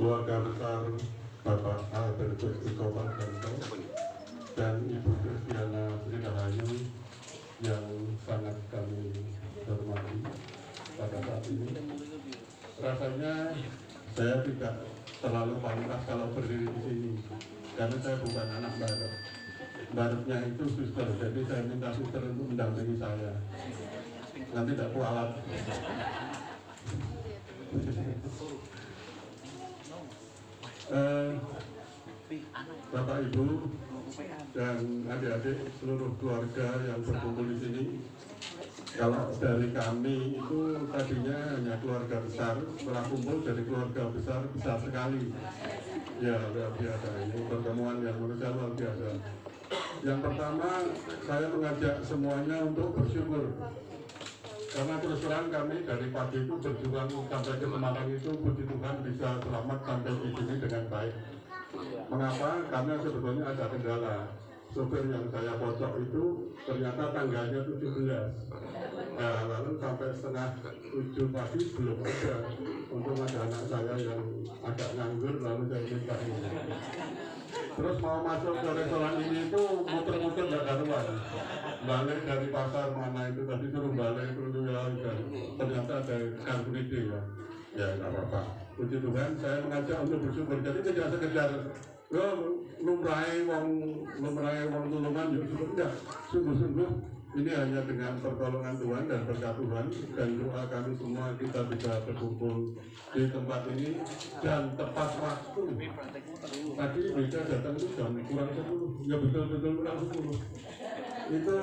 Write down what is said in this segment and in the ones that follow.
keluarga besar Bapak Albertus Iko Pardanto dan Ibu Kristiana Sri Rahayu yang sangat kami hormati pada saat ini. Rasanya saya tidak terlalu pantas kalau berdiri di sini karena saya bukan anak barat. Baratnya itu suster, jadi saya minta suster untuk mendampingi saya. Nanti tidak kualat. Bapak Ibu dan adik-adik seluruh keluarga yang berkumpul di sini. Kalau dari kami itu tadinya hanya keluarga besar, setelah kumpul jadi keluarga besar sekali. Ya luar biasa, ini pertemuan yang menurut saya luar biasa. Yang pertama saya mengajak semuanya untuk bersyukur. Karena terus terang kami dari pagi itu berjuang sampai ke Semarang itu, puji Tuhan bisa selamat sampai di sini dengan baik. Mengapa? Karena sebetulnya ada kendala. Sopir yang saya pojok itu ternyata tangganya 17. Nah, lalu sampai setengah 7 pagi belum ada. Untuk ada anak saya yang agak nganggur, lalu saya minta ini. Terus mau masuk ke restoran ini itu muter-muter gak karuan. Balik dari pasar mana itu tadi suruh balik dulu ya, dan ternyata ada karbohidrat ya. Ya nggak apa-apa. Puji Tuhan, saya mengajak untuk bersyukur. Jadi tidak sekedar lumrahe wong tulungan yuk syukur, enggak. Sungguh-sungguh ini hanya dengan pertolongan Tuhan dan berkat Tuhan dan doa kami semua kita bisa berkumpul di tempat ini dan tepat waktu. Tadi mereka datang itu jam kurang 10, ya betul-betul kurang 10. Itu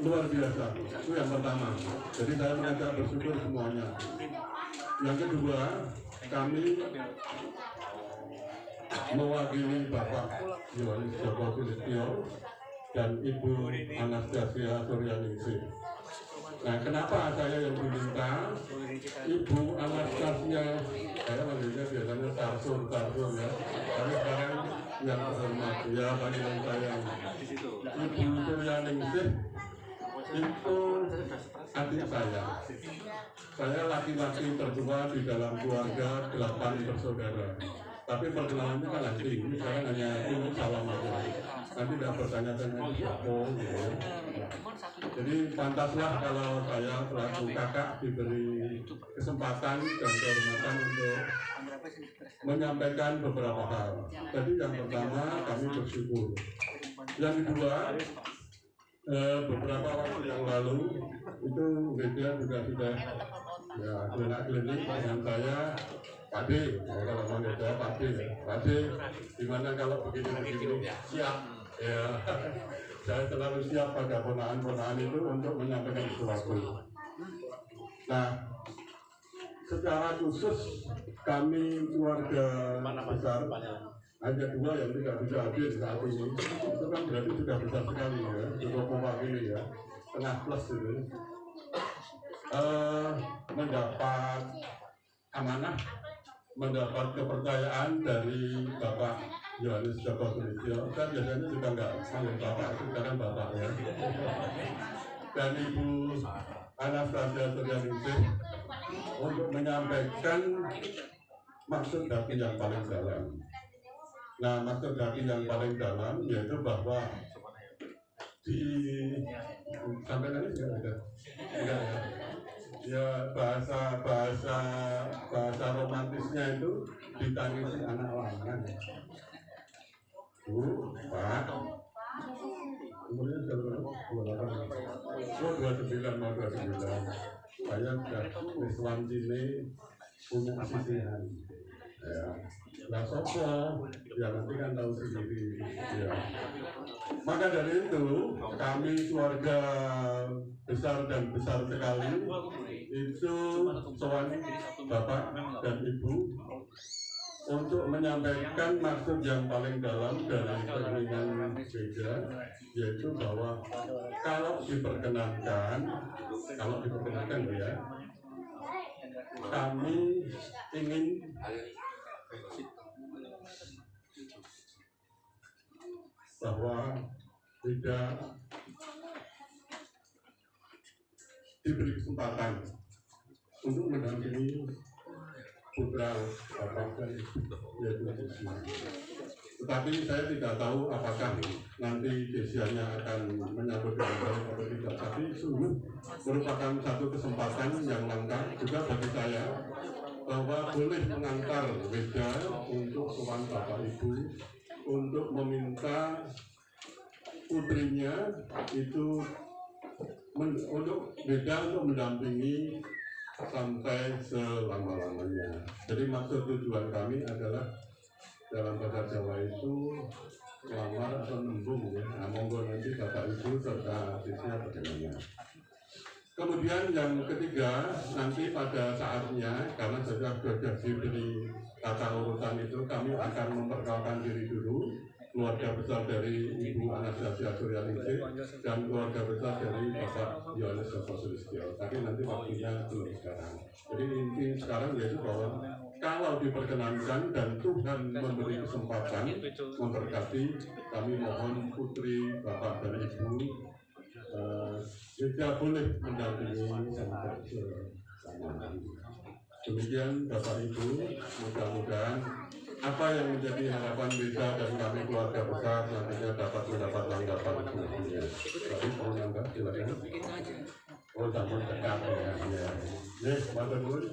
luar biasa. Itu yang pertama. Jadi saya mengajak bersyukur semuanya. Yang kedua, kami mewakili Bapak Yohanes Joko Sulistyo dan Ibu Anastasia Suryaningsih. Nah, kenapa saya yang diminta? Ibu Anastasia, saya manggilnya biasanya Tarsur ya. Tapi sekarang yang terhormat, ya panggilan saya. Ibu Suryaningsih itu adik saya. Saya laki-laki tertua di dalam keluarga 8 bersaudara. Tapi perkenalannya kan nanti, ini saya hanya ingin salam aja. Nanti tidak bertanya-tanya siapa gitu. Jadi pantaslah kalau saya selaku kakak diberi kesempatan dan kehormatan untuk menyampaikan beberapa hal. Jadi yang pertama kami bersyukur. Yang kedua, beberapa waktu yang lalu itu media juga sudah ya klinik dengan saya Pak D, kalau manggil saya Pak D, gimana kalau begini siap ya. Saya selalu siap pada ponaan-ponaan itu untuk menyampaikan sesuatu. Nah, secara khusus kami keluarga besar ada 2 yang tidak bisa hadir saat ini. Itu kan berarti sudah besar sekali ya, cukup mewakili ya, setengah plus itu. Mendapat amanah, mendapat kepercayaan dari Bapak Yohanes Joko Sulistyo. Saya biasanya juga nggak panggil Bapak, sekarang Bapak ya. Dan Ibu Anastasia Suryaningsih untuk menyampaikan maksud hati yang paling dalam. Nah, maksud hati yang paling dalam yaitu bahwa di sampai nanti sudah ada, enggak ya? Ya bahasa romantisnya itu ditangisi anak lanang. Pak, umurnya sudah berapa? 29 mau 29. Saya sudah Islam sini punya sisihan. Ya, nah sopo ya nanti kan tahu sendiri ya. Maka dari itu kami keluarga besar dan besar sekali itu soal Bapak dan Ibu untuk menyampaikan maksud yang paling dalam dari keinginan gereja, yaitu bahwa kalau diperkenankan ya, kami ingin bahwa tidak diberi kesempatan untuk mendampingi putra putra bapak saya yaitu Desia. Tetapi saya tidak tahu apakah nanti Desianya akan menyambut dengan baik atau tidak. Tapi sungguh merupakan satu kesempatan yang langka juga bagi saya bahwa boleh mengantar Weda untuk sowan bapak ibu untuk meminta putrinya itu untuk Weda untuk mendampingi sampai selama-lamanya. Jadi maksud tujuan kami adalah dalam bahasa Jawa itu lamar atau nembung ya. Nah, monggo nanti bapak ibu serta adiknya bagaimana. Kemudian yang ketiga, nanti pada saatnya karena sudah diberi tata urutan itu, kami akan memperkenalkan diri dulu, keluarga besar dari Ibu Anastasia Suryaningsih dan keluarga besar dari Bapak Yohanes Joko Sulistyo. Tapi nanti waktunya belum sekarang. Jadi inti sekarang yaitu bahwa kalau diperkenankan dan Tuhan memberi kesempatan memberkati, kami mohon putri Bapak dan Ibu tidak boleh mendampingi sampai selama. Demikian Bapak Ibu, mudah-mudahan apa yang menjadi harapan Weda dan kami keluarga besar nantinya dapat mendapat tanggapan selanjutnya. Tapi mau nambah silakan. Oh, tamu dekat ya. Yes, matur nuwun.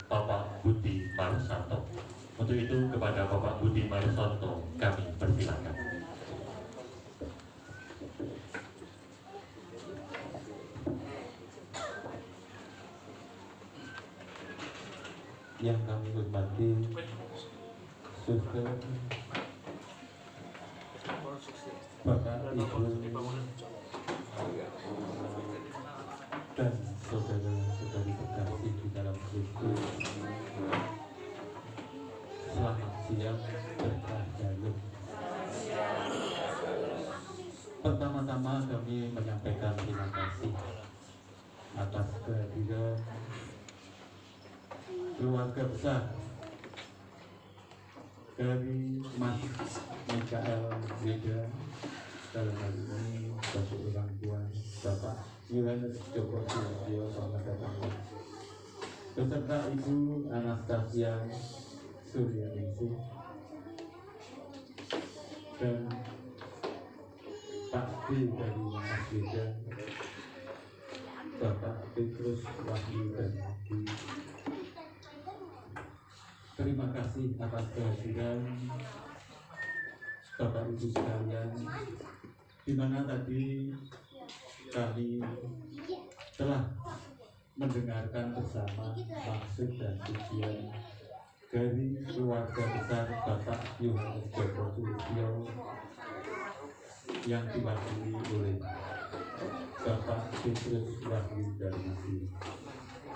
Bapak Budi Marusanto. Untuk itu kepada Bapak Budi Marusanto kami persilakan. Yang kami hormati Saudara Bapak Ibu dan saudara-saudari terkasih di dalam Kristus, selamat siang berkah dalam. Pertama-tama kami menyampaikan terima kasih atas kehadiran keluarga besar dari Mas Mikael Weda, dalam hal ini sebagai orang tua Bapak Yohanes Joko Sulistyo, selamat datang, beserta Ibu Anastasia Suryaningsih dan Pak D dari Mas Weda, Bapak Petrus Wahyu dan Ibu. Terima kasih atas kehadiran Bapak Ibu sekalian, di mana tadi kami telah mendengarkan bersama maksud dan tujuan dari keluarga besar Bapak Yohanes Joko Sulistyo yang diwakili oleh Bapak Petrus Wahyu dan Ibu.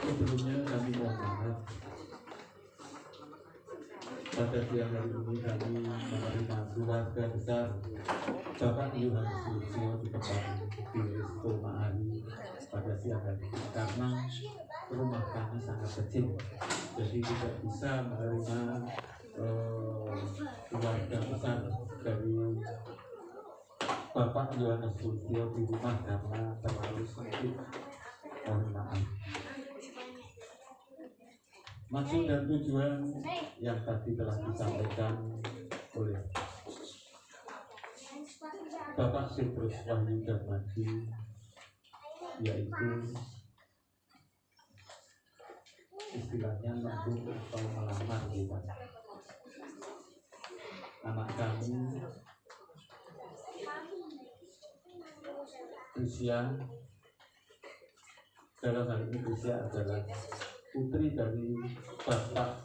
Sebelumnya kami mohon maaf, pada siang hari ini kami menerima keluarga besar Bapak Yohanes Sulistyo di tempat di Resto Ma'ari pada siang hari ini karena rumah kami sangat kecil, jadi tidak bisa menerima keluarga besar dari Bapak Yohanes Sulistyo di rumah karena terlalu sempit. Mohon maaf. Maksud dan tujuan yang tadi telah disampaikan oleh Bapak Petrus Wahyu dan Madi, yaitu istilahnya nembung atau melamar bukan. Anak kami usia, dalam hal ini usia adalah putri dari Bapak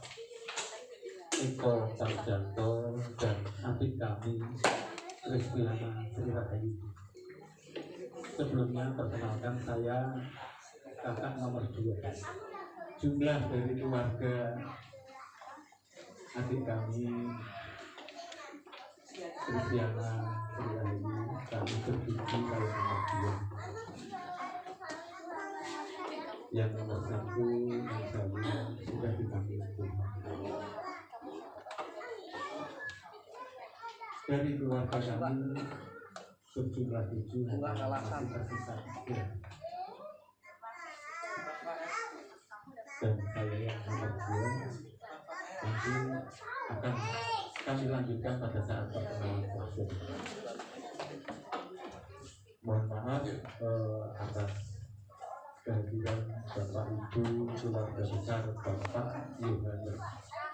Eko Sarjanto dan adik kami Kristiana Sri Rahayu. Sebelumnya perkenalkan, saya kakak nomor 2. Jumlah dari keluarga adik kami Kristiana Sri Rahayu, kami bertujuh, saya nomor 2. Yang nomor 1 misalnya sudah dipanggil Tuhan. Dari keluarga kami berjumlah 7 masih tersisa 3. Dan saya yang nomor 2 nanti akan kami lanjutkan pada saat perkenalan tersebut. Mohon maaf atas kehadiran Bapak Ibu keluarga besar Bapak Yohanes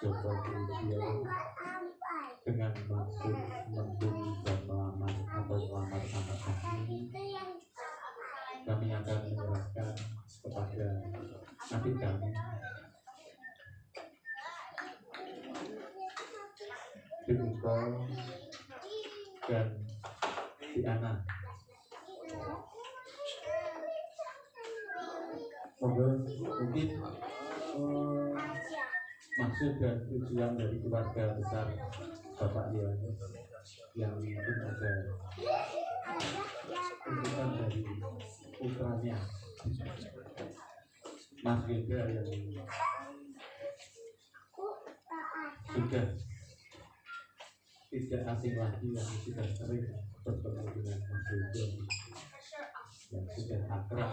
Joko Budiono dengan maksud membunuh dan melamar atau melamar anak kami. Kami akan menyerahkan kepada adik kami Binko dan Diana. Mungkin maksud dan tujuan dari keluarga besar Bapak Yohanes yang mungkin ada tuntutan dari putranya Mas Weda yang sudah tidak asing lagi, yang sudah sering bertemu dengan Mas Weda yang sudah akrab.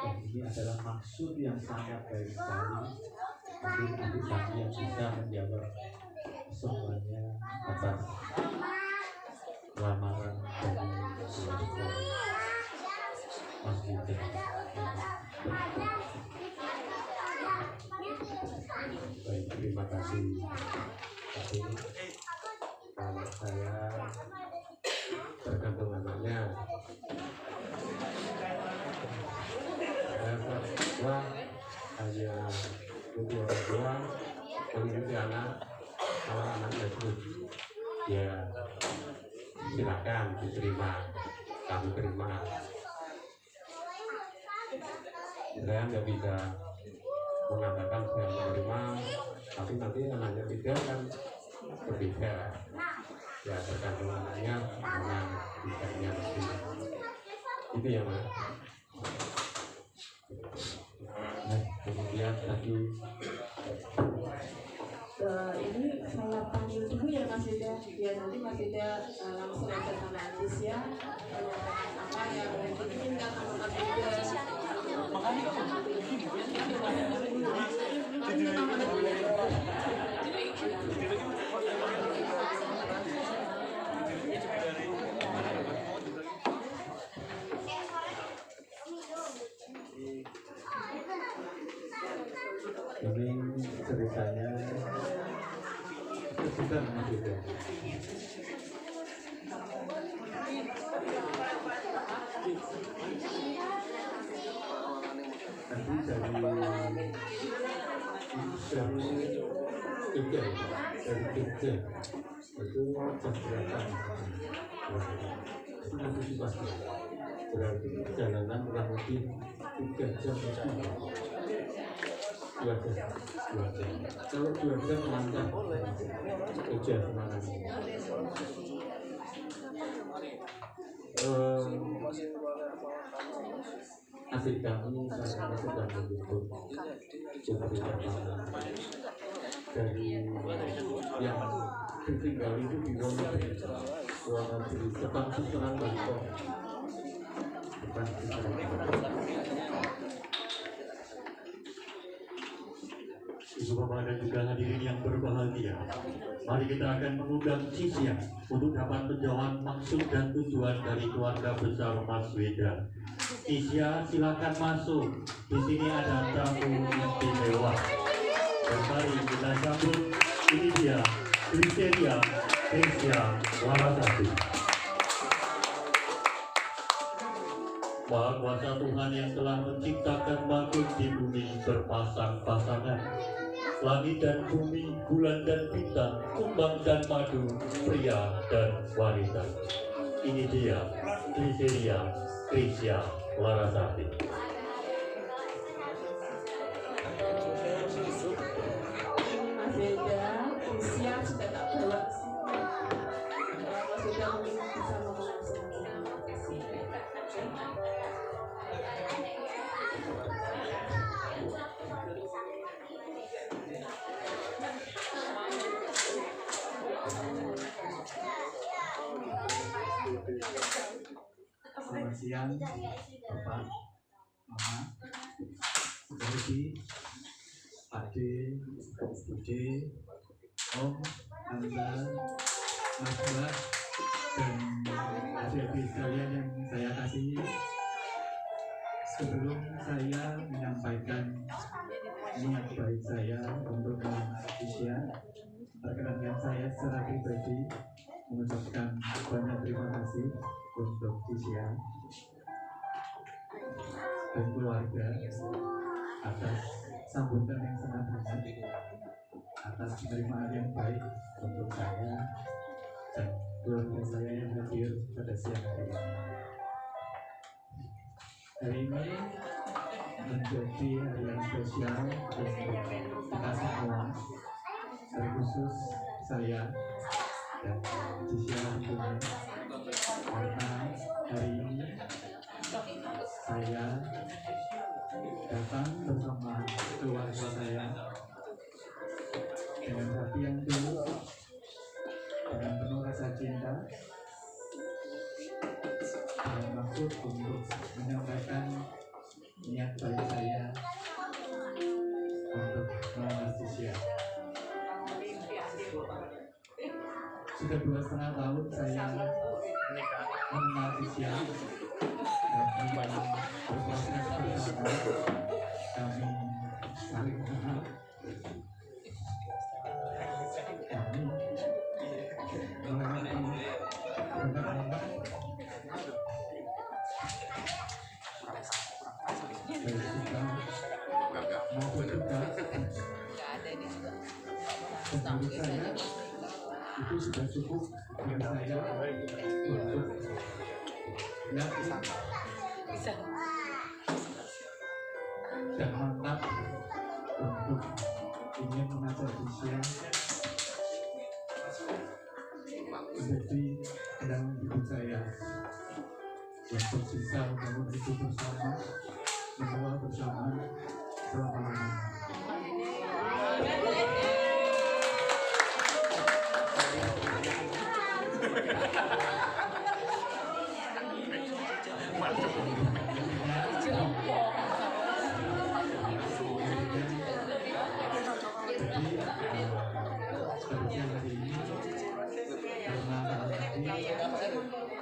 Dan ini adalah maksud yang sangat baik sekali. Mungkin adik kami yang bisa menjawab semuanya atas lamaran dari keluarga Mas Weda. Baik, terima kasih. Tapi kalau saya tergantung anaknya. Saya hanya butuh orang tua mengikuti anak. Kalau anaknya itu ya silakan diterima, kami terima. Saya nggak bisa mengatakan saya menerima, tapi nanti anaknya tidak kan berbeda. Ya tergantung anaknya mana bisanya itu ya Mas. Nah, kemudian tadi ini saya panggil dulu ya Mas Weda, biar nanti Mas Weda langsung aja sama Andis ya, menyatakan apa yang diinginkan sama Mas Weda. ini ceritanya kesukaan Mas Weda. Nanti dari Jogja itu jam berapa? Pasti berarti perjalanan kurang lebih 3 jam lebih. 2 jam. Kalau 2 jam lancar Jogja Semarang. Adik kami saat ini sedang menjemput putri pertama dari yang ditinggal itu di Wonogiri, depan Susunan Bangkok. Ibu Bapak dan juga hadirin yang berbahagia, mari kita akan mengundang Cisya untuk dapat menjawab maksud dan tujuan dari keluarga besar Mas Weda. Cisya, silakan masuk. Di sini ada tamu istimewa. Dan mari kita sambut, ini dia, Cisya Larasati. Maha Kuasa Tuhan yang telah menciptakan makhluk di bumi berpasang-pasangan, langit dan bumi, bulan dan bintang, kumbang dan madu, pria dan wanita. Ini dia, Cisya Larasati. Mas Weda, siap sudah tak bawa sini. Mas Weda mungkin bisa ngomong langsung. Selamat siang, Bapak, Mama, Ibu, Pak D, Bude, Om, Tante, Mas Buat, dan adik-adik sekalian yang saya kasihi. Sebelum saya menyampaikan niat baik saya untuk melamar Tisha, perkenankan saya secara pribadi mengucapkan banyak terima kasih untuk Tisha dan keluarga atas sambutan yang sangat hangat, atas penerimaan yang baik untuk saya dan keluarga saya yang hadir pada siang hari ini. Hari ini menjadi hari yang spesial untuk kita semua, terkhusus saya dan Tisha tentunya, karena hari ini saya datang bersama keluarga saya dengan hati yang tulus, dengan penuh rasa cinta, dengan maksud untuk menyampaikan niat baik saya untuk melamar Tisha. Sudah 2,5 tahun saya mengenal Tisha dan berproses bersama. Kami saling kenal. Kami melewati beberapa baik suka maupun duka. Menurut saya itu sudah cukup bagi saya untuk yakin dan mantap untuk ingin mengajak Tisha menjadi pendamping hidup saya untuk bisa membangun hidup bersama, mengelola bersama selama-lamanya.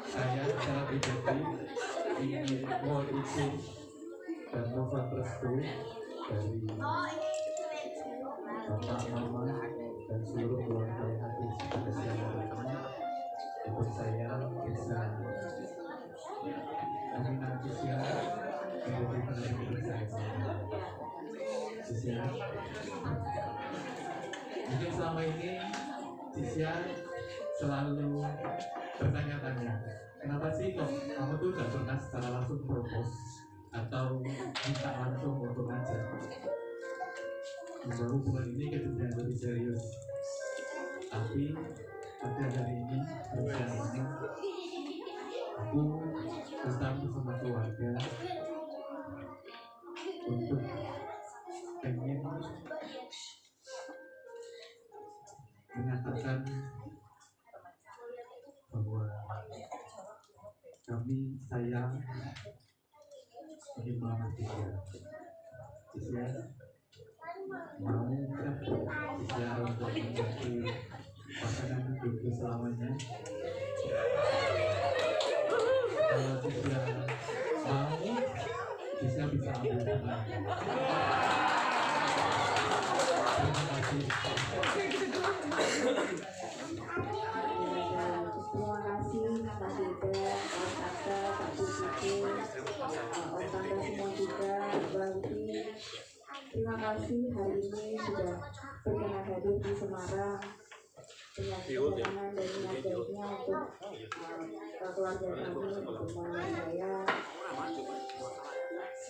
Saya secara pribadi ingin mohon izin dan mohon restu dari Bapak, Mama, dan seluruh keluarga yang hadir pada siang hari ini untuk saya bisa meminang Tisha menjadi pendamping saya. Tisha, mungkin selama ini Tisha selalu bertanya-tanya, kenapa sih kok kamu tuh gak pernah secara langsung propose atau minta langsung untuk ngajak membawa hubungan ini ke jenjang lebih serius. Tapi pada hari ini, siang ini, aku datang bersama keluarga untuk pengen menyatakan bahwa kami sayang ingin melamar Tisha. Tisha mau Tisha untuk menjadi pasangan hidupku selamanya. Kalau Tisha mau, Tisha bisa ambil tangan. Terima kasih. Terima kasih Kak Dida, Kak Tata, Kak Buki, Om Tanda semua juga, Banti. Terima kasih hari ini sudah berkenan hadir di Semarang dengan kedatangan dan niat baiknya untuk keluarga kami, untuk melayani saya.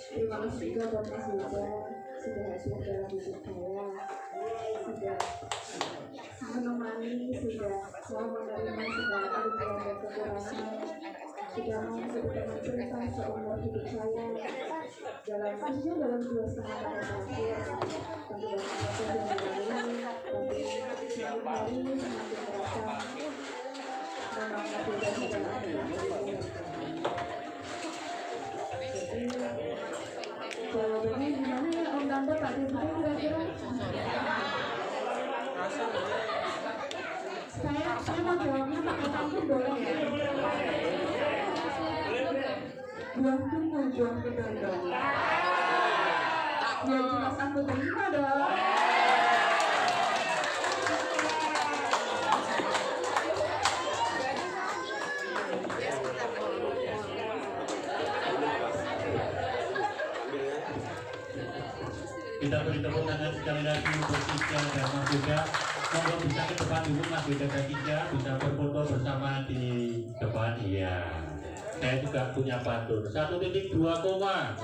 Terima kasih juga buat Mas Yuda sudah hadir dalam hidup saya, sudah menemani, sudah selalu menerima segala kelebihan dan kekurangan, sudah mau menjadi teman cerita seumur hidup saya dalam 2,5 tahun terakhir. Tentu banyak yang melalui, tapi setiap hari semakin terasa memang tidak ada ada Pak Dirjen kira-kira? Saya mau jawabnya pakai kampung boleh ya? Buah tunggu, buah kedondong. Ya jelas aku terima dong. Kita beri tepuk tangan sekali lagi untuk Tika dan Mas Yuda. Monggo bisa ke depan dulu Mas Yuda dan Tika, bisa berfoto bersama di depan. Iya. Saya juga punya pantun. 1.2 koma.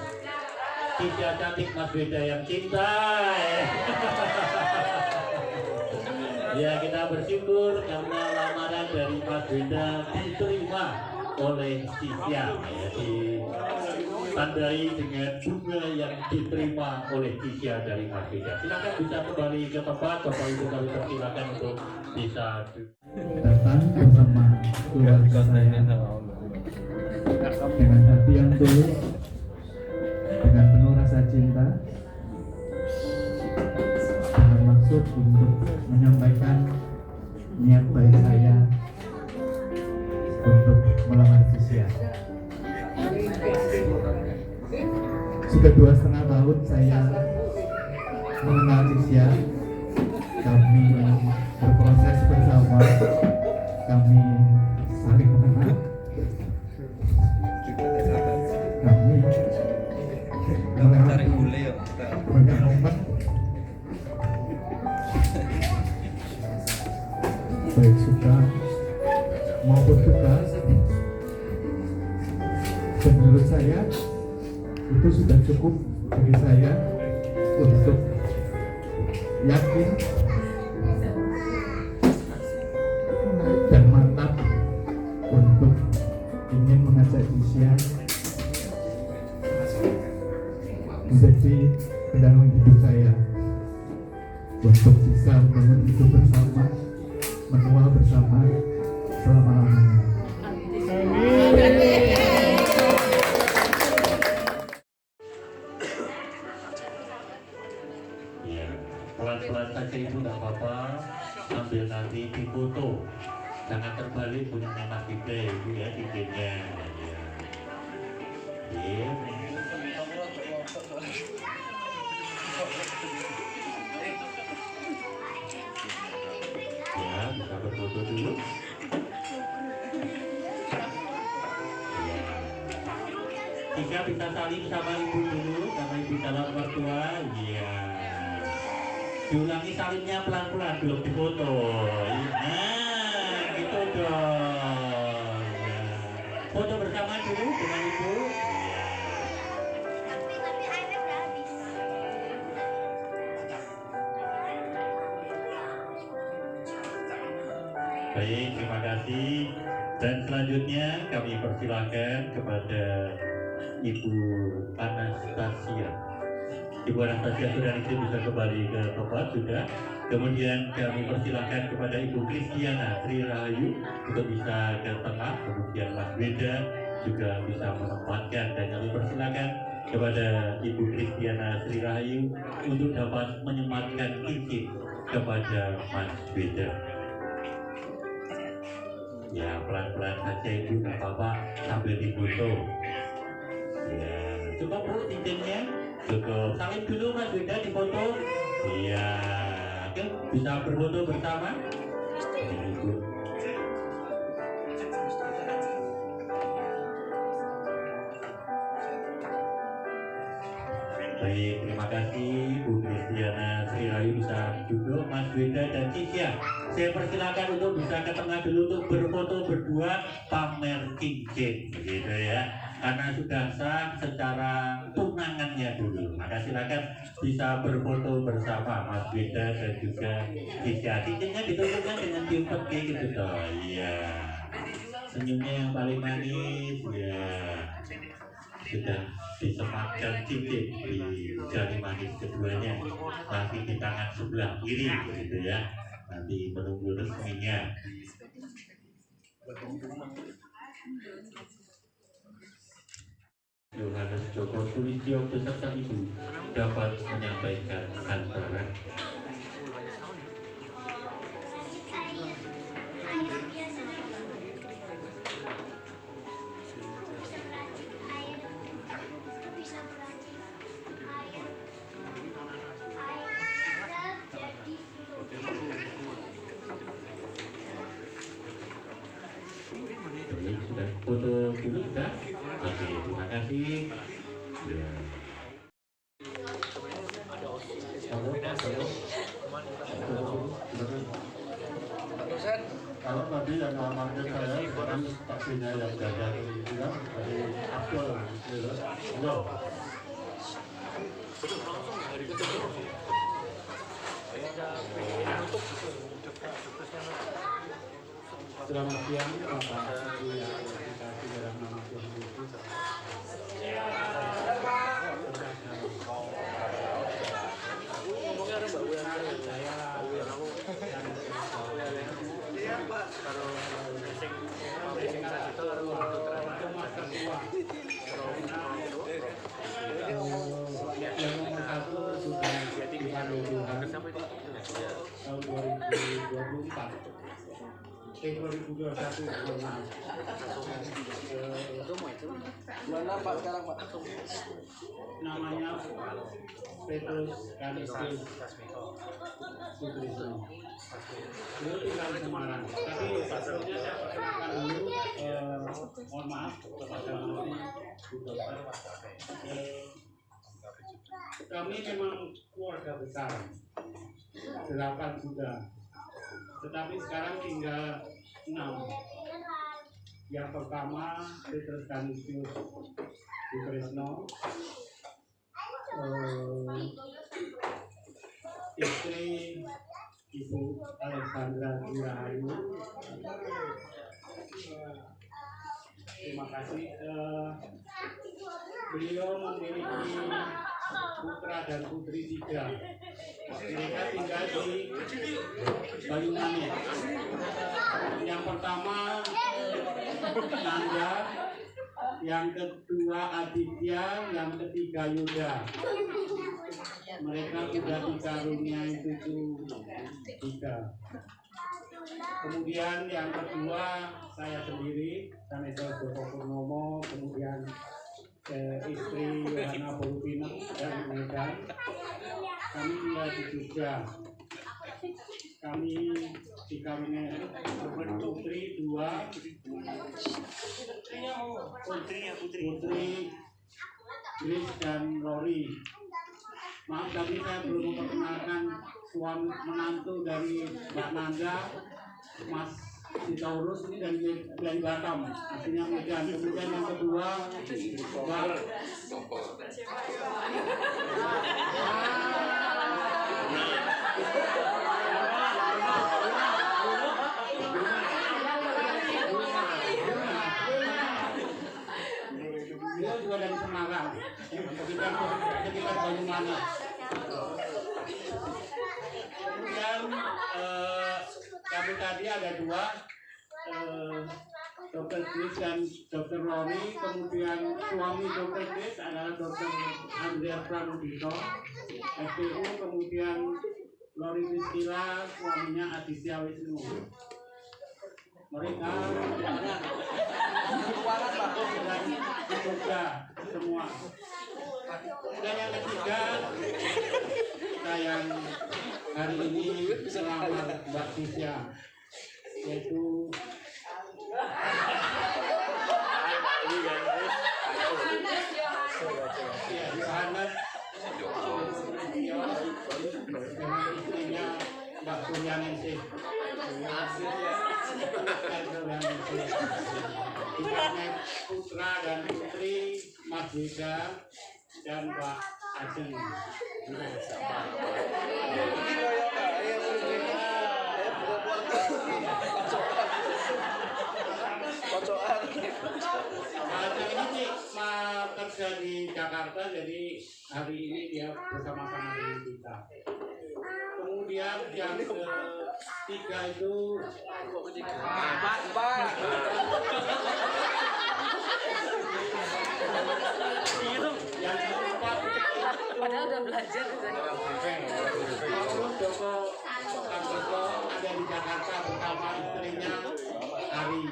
Tika cantik, Mas Yuda yang cinta. Ya, kita bersyukur karena lamaran dari Mas Yuda diterima oleh Tika, ya, ditandai dengan bunga yang diterima oleh Tika dari Mas Yuda. Silakan bisa kembali ke tempat, Bapak Ibu kami persilakan untuk bisa datang bersama keluarga saya dengan hati yang tulus, dengan penuh rasa cinta, dengan maksud untuk menyampaikan niat baik saya untuk melamar Cisya. Sudah 2,5 tahun saya mengenal Cisya. Kami berproses bersama, kami saling mengenal, kami melewati banyak momen, baik suka maupun duka, dan menurut saya itu sudah cukup bagi saya untuk yakin dan mantap untuk ingin mengajak Cisya menjadi pendamping hidup saya, untuk bisa membangun hidup bersama, menua bersama selama-lamanya. ya, pelan-pelan saja Ibu, tidak apa-apa, sambil nanti difoto. Jangan terbalik punyanya Mas Yuda, Ibu ya, cincinnya. Ya. Ya, bisa berfoto dulu. Tika bisa saling sama Ibu dulu, sama Ibu calon mertua. Iya. Diulangi salimnya pelan-pelan, belum difoto. Nah, gitu dong. Ya. Foto bersama dulu dengan Ibu. Iya. Baik, terima kasih. Dan selanjutnya kami persilakan kepada Ibu Anastasia. Ibu Anastasia sudah bisa kembali ke tempat sudah. Kemudian kami persilakan kepada Ibu Kristiana Sri Rahayu untuk bisa ke tengah. Kemudian Mas Weda juga bisa menempatkan, dan kami persilakan kepada Ibu Kristiana Sri Rahayu untuk dapat menyematkan cincin kepada Mas Weda. Ya, pelan-pelan saja Ibu, nggak apa-apa, sambil difoto. Ya, cukup Bu cincinnya, cukup. Salim dulu Mas Weda di foto. Iya, oke, bisa berfoto bersama. Ini Ibu. Baik, terima kasih Bu Kristiana Sri Rahayu, bisa duduk Mas Weda dan Cisya. Saya persilakan untuk bisa ke tengah dulu untuk berfoto berdua, pamer cincin, begitu ya. Karena sudah sah secara tunangannya dulu. Maka silakan bisa berfoto bersama Mas Weda dan juga Cisya. Cincinnya ditunjukkan dengan diumpet gitu toh. Iya. Senyumnya yang paling manis, ya. Sudah disematkan cincin di jari manis keduanya, nanti di tangan sebelah kiri, gitu ya. Nanti menunggu resminya. Tuhan Yohanes Joko Sulistyo beserta Ibu dapat menyampaikan acara. Sudah foto dulu sudah? Oke, terima kasih. Ya. Kalau tadi yang ngamarnya saya, sekarang taksinya yang jaga itu kan dari Abdul. Halo. Selamat siang Bapak Ibu yang dikasih dalam nama Tuhan Yesus. Yang nomor satu sudah dipandu Tuhan tahun 2024. 2021 Mana Pak sekarang Pak? namanya Petrus Kanisius Sutrisno. Beliau tinggal di Semarang. Tapi sebelumnya saya perkenalkan dulu, mohon maaf kepada Bu Dokter. Kami memang keluarga besar, 8 sudah. Tetapi sekarang tinggal 6. Yang pertama Petrus Kanisius Sutrisno, istri Ibu Alexandra Rahayu. Terima kasih. Beliau memiliki putra dan putri 3. Mereka tinggal di Banyumanik. Yang pertama Nanda, yang kedua Aditya, yang ketiga Yuda. Mereka sudah dikaruniai cucu 3. Kemudian yang kedua saya sendiri, Sanesel Joko Purnomo, kemudian istri Yohana Bolupino dan Medan. Kami tinggal di Jogja. Kami dikaruniai putri 2, putri Grace dan Rory. Maaf tadi saya belum memperkenalkan suami menantu dari Mbak Nanda, Mas Sitaurus, ini dari Batam, aslinya Medan. Kemudian yang kedua Mbak dia juga dari Semarang, sekitar Banyumanik. Kemudian kami tadi ada 2, Dr. Chris dan Dr. Rory. Kemudian suami Dr. Chris adalah Dr. Andrea Pramudito, SPU. Kemudian Rory Priscilla, suaminya Aditya Wisnu. Mereka juga semua. Dan yang ketiga, kita yang hari ini melamar Mbak Tisha, yaitu Yohanes dengan istrinya Mbak Suryaningsih. Putra dan putri Mas Yuda dan Mbak Ajeng. Ini kerja di Jakarta, jadi hari ini dia bersama-sama dengan kita. Kemudian yang ketiga itu Pak. Padahal udah belajar. Paulus Joko Santoso ada di Jakarta bersama istrinya Ari.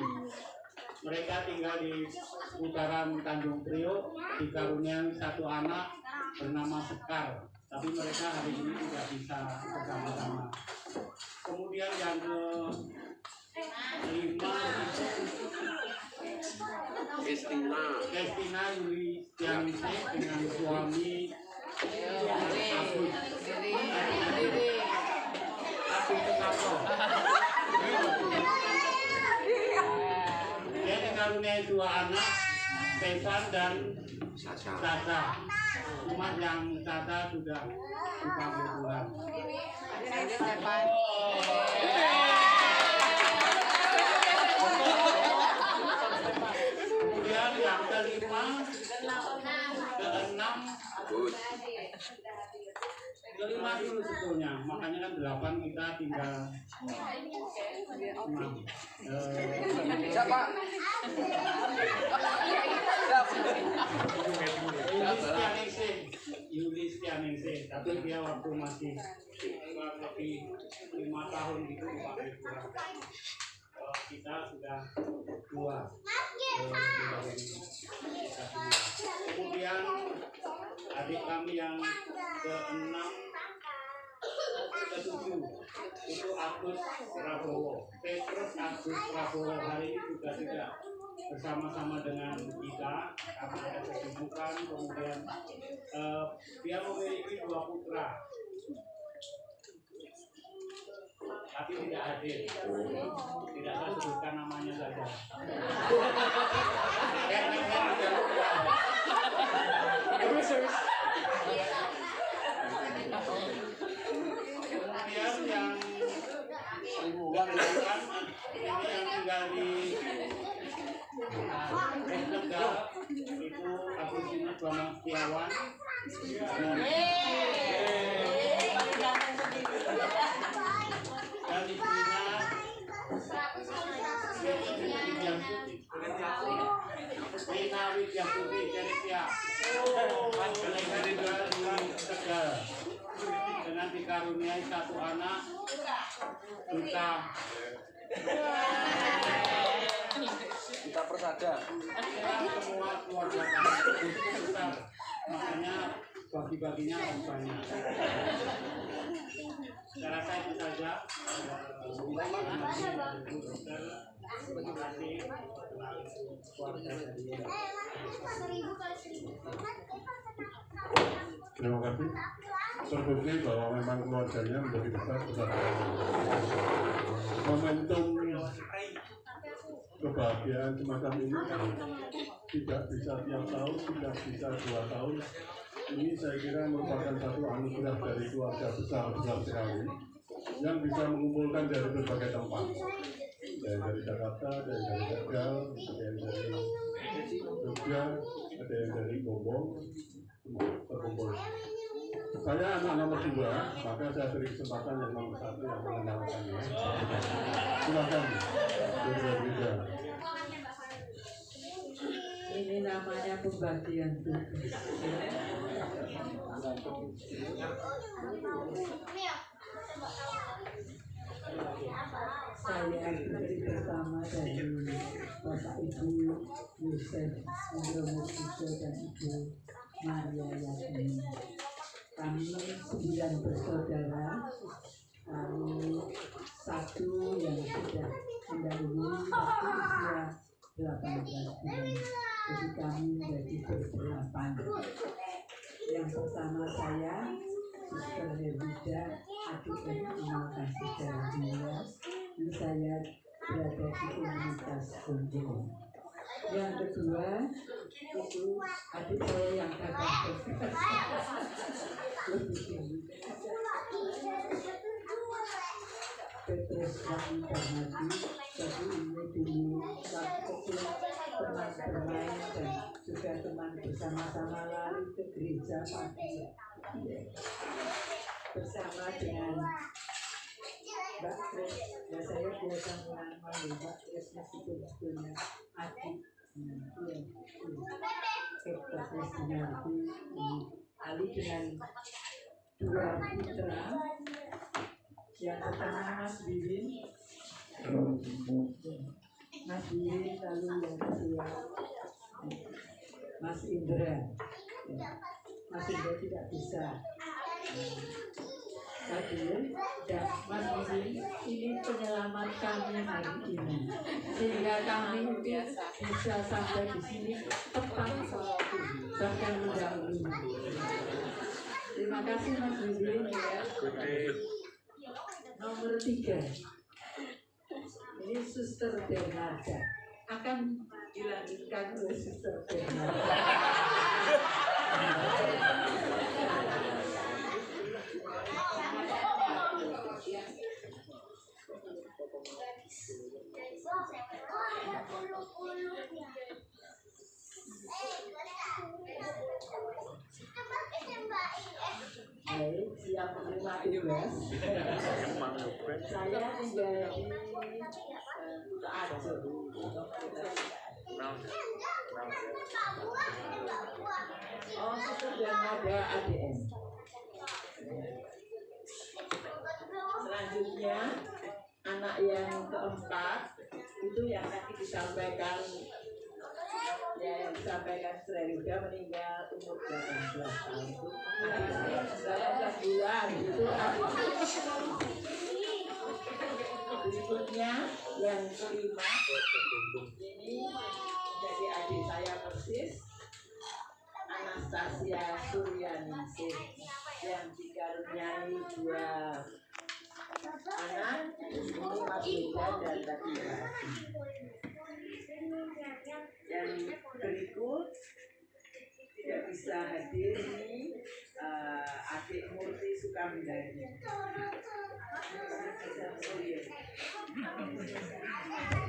Mereka tinggal di seputaran Tanjung Priok, dikaruniai satu anak bernama Sekar. Tapi mereka hari ini tidak bisa bersama-sama. Kemudian yang kelima Destina Yulistianise dengan suami Agus Tekato. Dia dikaruniai dua anak, Stefan dan Sasa. Cuma yang Sasa sudah dipanggil Tuhan. Kemudian yang kelima, keenam, kelima dulu sebetulnya, makanya kan 8 kita tinggal 6. Siapa? Yulistianese, tapi dia waktu masih kurang lebih 5 tahun gitu dipakai Tuhan. Kita sudah 2. Kemudian adik kami yang ke-6 ke-7 itu Agus Prabowo. Petrus Agus Prabowo hari ini juga tidak bersama-sama dengan kita karena ada kesibukan. Kemudian dia memiliki 2 putra tapi tidak hadir. Tidak saya sebutkan namanya saja. Kemudian yang tinggal di Tegal itu Agustinus Bambang Setiawan. Dan istrinya Rina Widyasuti Ceresia meninggal di Tegal dengan dikaruniai 1 anak Duta Persada. Semua keluarga kami itu besar, makanya bagi-baginya harus banyak. Saya rasa itu saja. Terima kasih keluarga dari Terima kasih. Terbukti bahwa memang keluarganya menjadi besar. Momentum kebahagiaan semacam ini tidak bisa tiap tahun, tidak bisa 2 tahun. Ini saya kira merupakan satu anugerah dari keluarga besar sekali yang bisa mengumpulkan dari berbagai tempat, dari Jakarta, dari Tegal, ada yang dari Jogja, ada yang dari Gombong, terkumpul. Saya anak nomor 2, maka saya beri kesempatan yang nomor 1 yang mengenalkannya. Silakan. Ini namanya pembagian tugas. Saya beri pertama dari Bapak Ibu Yosef Andromokiso dan Ibu Maria Yasmin. Kami 9 bersaudara, lalu 1 yang sudah mendahului waktu usia 18 bulan. Jadi kami menjadi ber-8. Yang pertama saya, Sister Helida, adik dari mengenalkan sejarah dunia. Ini saya berada di komunitas Gombong. Yang kedua itu adik saya yang kakak Petrus Wahyu Darmadi. Jadi ini dulu waktu kecil teman bermain dan juga teman bersama-sama lari ke gereja pagi bersama dengan Mbak Kris. Ya saya biasa mengenal Mbak Kris meskipun sebetulnya adik. Kita Kristina Ali dengan 2 putra, yang pertama Mas Wiwin, Mas Wiwin, lalu yang kedua Mas Indra. Mas Indra tidak bisa hadir, dan Mas Wiwin ini penyelamat kami hari ini, sehingga kami bisa sampai di sini tepat waktu, bahkan mendahului. Terima kasih Mas Wiwin ya. Nomor 3, ini Suster Bernarda, akan dilanjutkan oleh Suster Bernarda. Baik, siap menerima tugas. Saya tinggal di Ajo. Oh, sudah ada ADN. Selanjutnya, anak yang keempat itu yang tadi disampaikan, yang disampaikan Srelida meninggal umur 18 tahun. 18 bulan itu berikutnya yang kelima ini jadi adik saya persis, Anastasia Suryaningsih, yang dikaruniai 2 anak, ini Mas Weda dan Tati. Yang berikut tidak bisa hadir ini adik Murti Sukamdhani.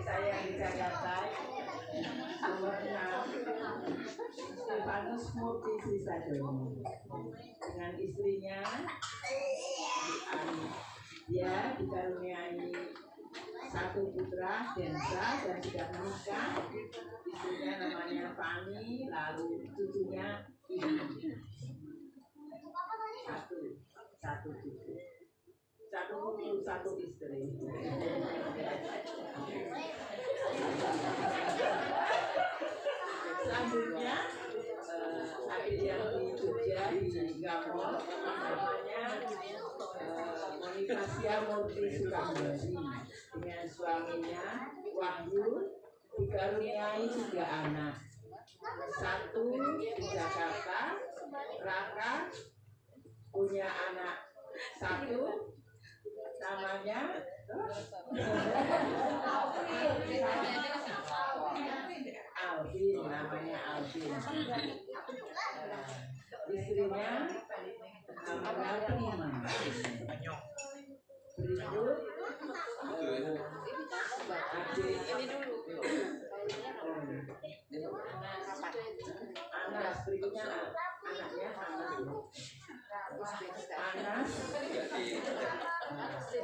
Saya di Jakarta, nomor 6, Stefanus Murti Srisadono, dengan istrinya dia dikaruniai 1 putra, Densa, dan sudah menikah. Istrinya namanya Fani, lalu cucunya ini. Satu cucu, 1 putu, 1 istri. Selanjutnya adik yang di Jogja di Gamol, namanya Monika Murti Sukamdhani, dengan suaminya Wahyu, dikaruniai 3 anak. 1 di Jakarta, Raka, punya anak 1, namanya Alvin, namanya Alvin. Istrinya namanya Prima. Berikut adik Anas, berikutnya anaknya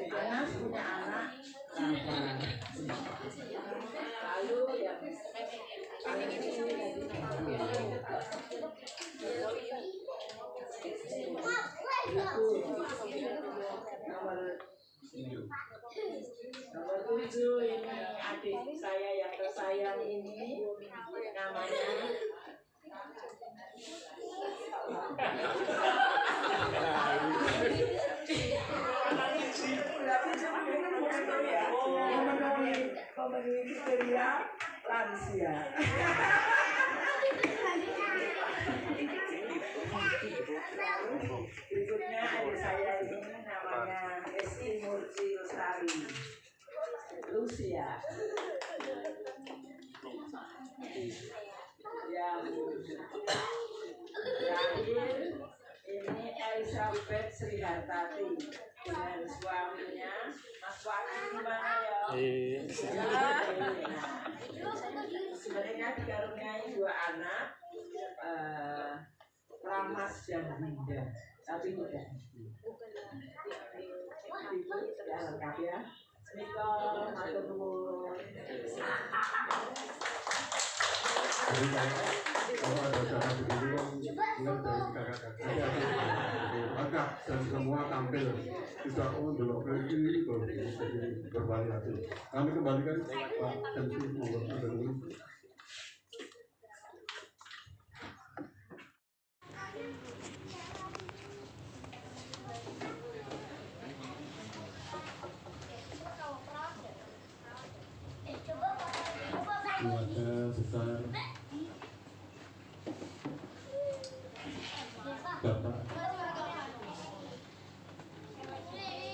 Anas punya anak lalu yang paling ini nomor 7 ini adik saya yang tersayang ini, namanya memenuhi kriteria lansia. Berikutnya adik saya ini namanya Esti Murti Lestari, Lucia. Yang terakhir ini Elizabeth Srihartati dengan suaminya Mas Wahyu, gimana ya? Mereka dikaruniai 2 anak, Ramas dan Winda, tapi tidak. Itu sudah lengkap ya. Assalamualaikum, matur nuwun. Jadi kalau ada cara begini kan ingat dari kakak-kakak saya dan semua tampil tidak belok lagi itu jadi bervariasi. Kami kembalikan Pak MC monggo dulu. Keluarga besar Bapak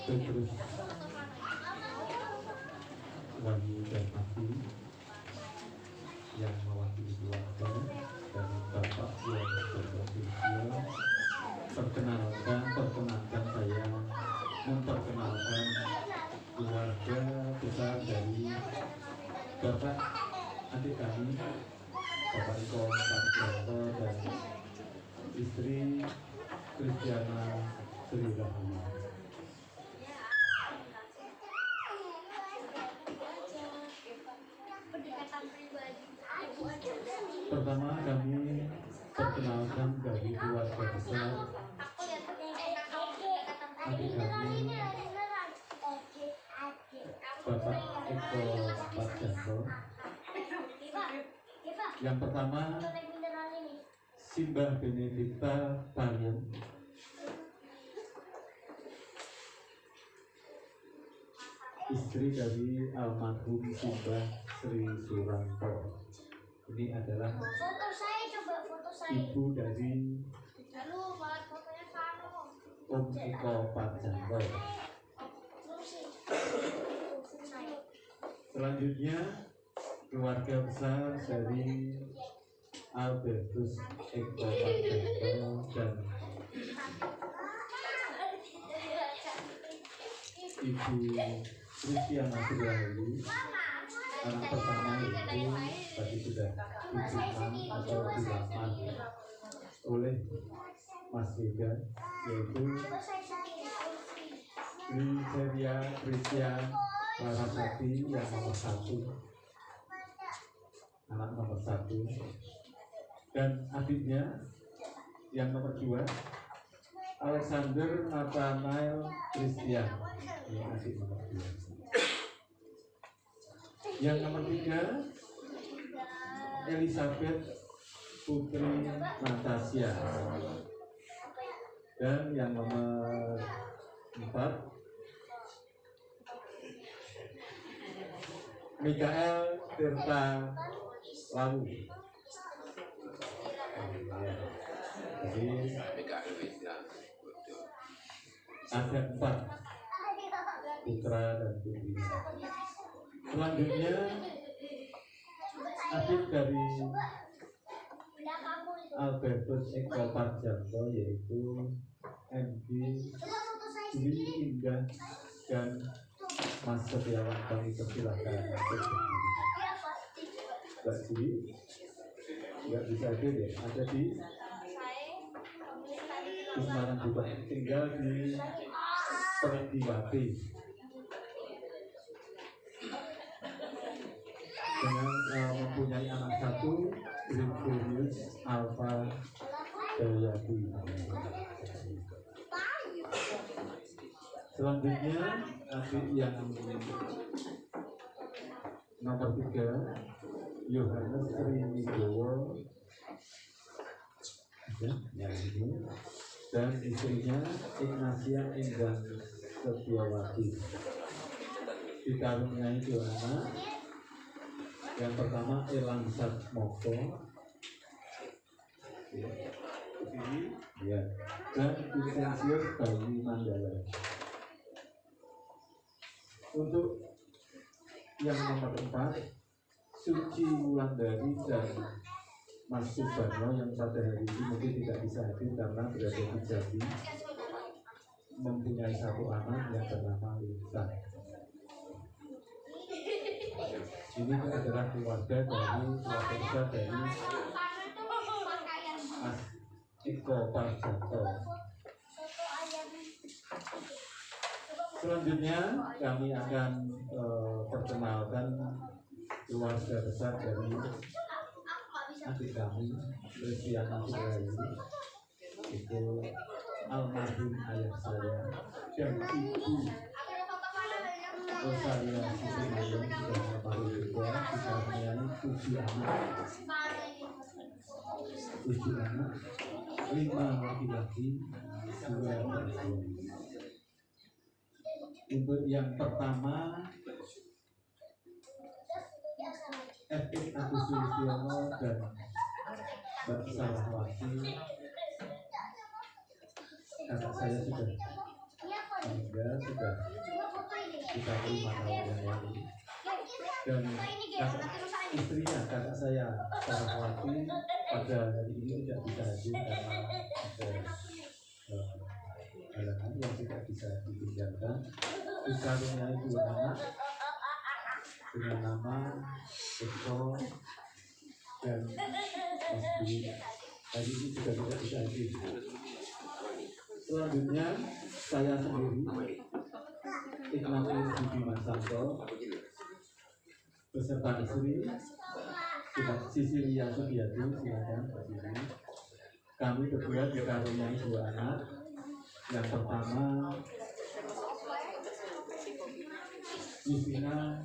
Petrus Wahyu dan Abi yang mewakili keluarga dan Bapak yang berbahagia, perkenankan saya memperkenalkan keluarga besar dari Bapak adik kami, Bapak Iko Sarjanto dan istri Kristiana Sri Rahmi. Pertama kami perkenalkan dari keluarga besar adik kami, Bapak Eko Sarjanto. Yang pertama, Simbah Benedikta Parian, istri dari almarhum Simbah Sri Suranto. Ini adalah ibu dari Om Eko Parjanto. Selanjutnya keluarga besar dari Albertus Eko Parjanto dan Ibu Kristiana Sriayu. Anak pertama itu tadi sudah dibutuhkan atau dilamar oleh Mas Vega, yaitu Liceria Christian Larasati yang nomor 1, anak nomor 1, dan adiknya yang nomor 2 Alexander Nathanael Christian, yang adik nomor 2. Yang nomor 3 Elizabeth Putri Natasha, dan yang nomor 4 Mikael Tirta Lawu. Jadi ada 4 putra dan putri. Selanjutnya adik dari Albertus Eko Parjanto, yaitu MD Dwi Indah dan Mas Setiawan. Kami persilahkan untuk berdiri. Mbak Dwi nggak bisa hadir ya, ada di Semarang juga, tinggal di Pertiwati dengan mempunyai anak 1, Gregorius Alfa Dayati. Selanjutnya adik yang nomor 3 Yohanes Sri Wibowo, yang ini, dan istrinya Ignatia Enggang Setiawati. Dikaruniai 2 anak. Yang pertama Elansat Moko, ya, dan Vincenzius Bayi Mandala. Untuk yang nomor 4 Suci Wulandari dan Mas Subarno, yang pada hari ini mungkin tidak bisa hadir karena berada di Jambi, mempunyai 1 anak yang bernama Lisa. Ini adalah keluarga besar dari Mas Eko Parjanto. Selanjutnya kami akan perkenalkan keluarga besar dari adik kami Kristiana Sriayu, itu almarhum ayah saya dan ibu Rosalia Sisimayon dan almarhum juga dikaruniai 7 anak, 5 laki-laki, 2 perempuan. Untuk yang pertama, F.I. Agus Sulistiono dan Mbak Sarahwati, kakak saya sudah meninggal, sudah sekitar 5 tahun yang lalu. Dan istrinya, kakak saya Sarahwati, pada hari ini tidak bisa hadir karena ada halangan yang tidak bisa ditinggalkan. Dikaruniai 2 anak dengan nama Eko dan Mas Budi. Hari ini juga tidak bisa hadir. Selanjutnya saya sendiri, Ignatius Budi Mansanto, beserta istri Sisilia Sudiati, silakan berdiri. Kami berdua dikaruniai 2 anak. Yang pertama Yusina,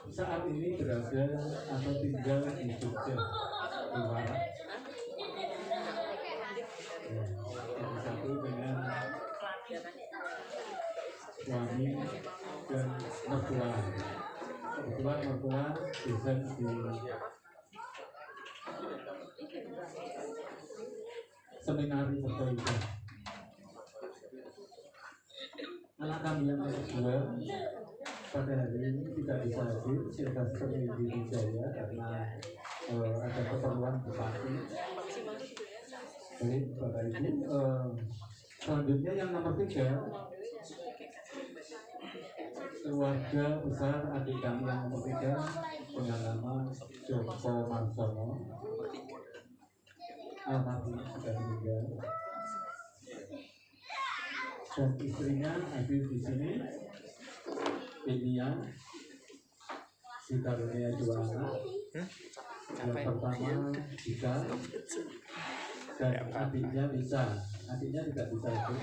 saat ini berada atau tinggal di Jogja, luar. Yang satu dengan suami dan mertua. Kebetulan mertua dosen di seminari Sekolah. Anak kami yang kedua pada hari ini tidak bisa hadir, Sylvester Wijaya, karena ada keperluan bupati. Baik, Bapak Ibu, selanjutnya yang nomor 3, keluarga besar adik kami yang nomor 3 dengan nama Joko Marsono, almarhum sudah meninggal, dan istrinya hadir di sini, Pinia, dikaruniai 2 anak. Yang pertama Jika dan adiknya Lisa. Adiknya tidak bisa ikut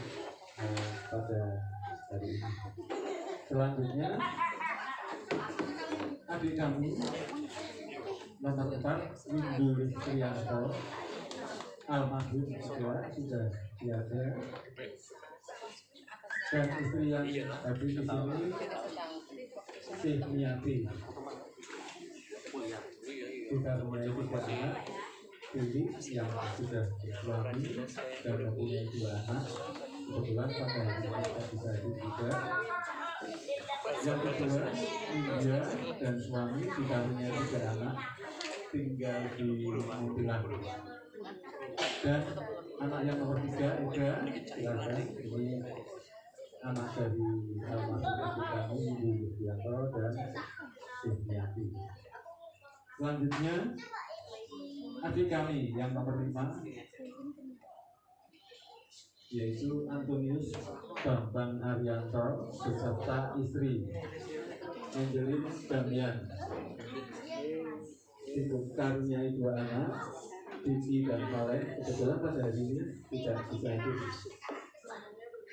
pada hari ini. Selanjutnya adik kami nomor 4, Windu Listrianto, almarhum juga sudah tiada, dan istri yang hadir di sini Sihniati, dikaruniai 3 anak. Pilih yang sudah suami dan mempunyai 2 anak. Kebetulan pada hari ini tidak bisa hadir juga. Yang kedua, India dan suami dikaruniai 3 anak, tinggal di Mubilan. Dan anak yang nomor 3, Ega, silakan. Ini anak dari almarhum ibu kami, Ibu Yudianto dan Sihniati. Selanjutnya adik kami yang nomor 5, yaitu Antonius Bambang Arianto beserta istri Angelin Damian, dikaruniai 2 anak, Diki dan Valen. Kebetulan pada hari ini tidak bisa hadir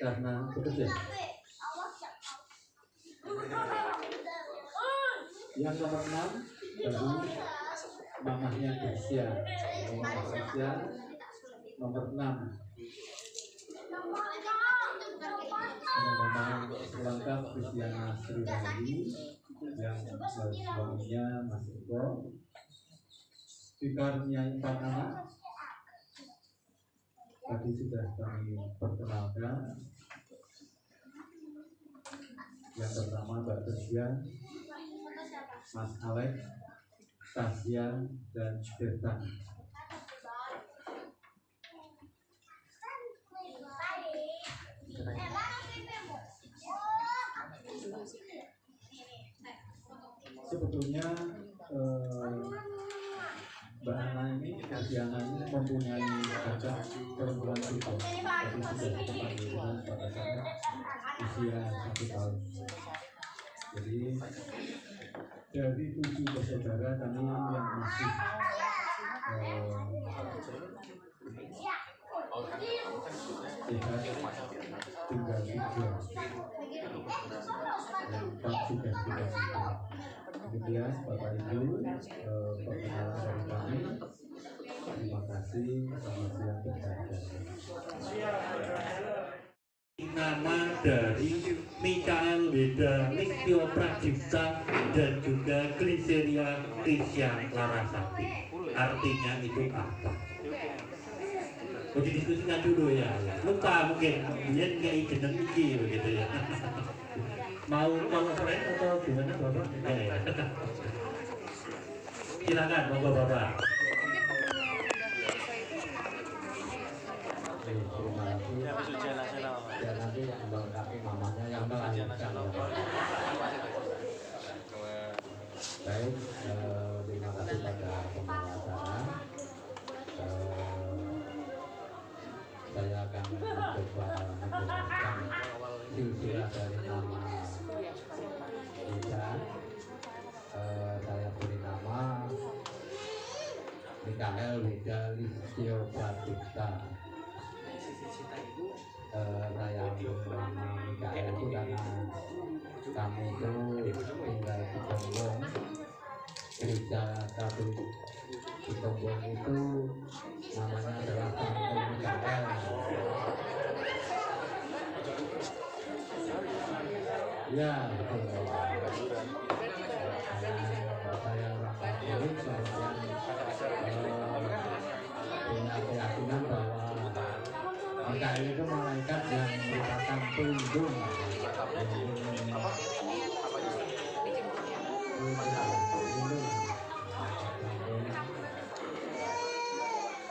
karena bekerja. Yang nomor 6 baru mamahnya Gracia, nomor 6. Nama lengkap Kristiana Sri Rahayu, yang suaminya Mas Eko, dikaruniai 4 anak. Tadi sudah kami perkenalkan. Yang pertama Mbak Gracia, Mas Alex, Tasya, dan Berta. Sebetulnya Mbak Ana ini, Kasiana ini mempunyai kakak perempuan juga, tapi sudah kepanggilkan pada saat usia 1 tahun. Jadi dari 7 bersaudara kami yang masih sehat, tinggal 3. Empat sudah tidak ada. Demikian Bapak Ibu, perkenalan dari kami. Terima kasih. Selamat siang berkah. Nama dari Mikael Weda Listio Pradipta dan juga Gliseria Krisya Larasati. Artinya itu apa? Didiskusikan dulu ya. Lupa mungkin dia kayak jeneng iki begitu ya. Mau friend atau gimana Bapak? Ya. Silakan Bapak. Terima kasih. Dan nanti yang melengkapi mamanya yang melahirkan. Baik, terima kasih pada pembicara. Saya akan mencoba menjelaskan silsilah dari nama kita. Saya beri nama Mikael Weda Listio Pradipta. Saya menamai Mikael itu karena kami itu tinggal di Tonggong, gereja Katolik di Tonggong itu namanya adalah Santo Mikael. Ya, betul. Saya orang Katolik, kemudian punya keyakinan bahwa Mikael itu malaikat yang merupakan pelindung.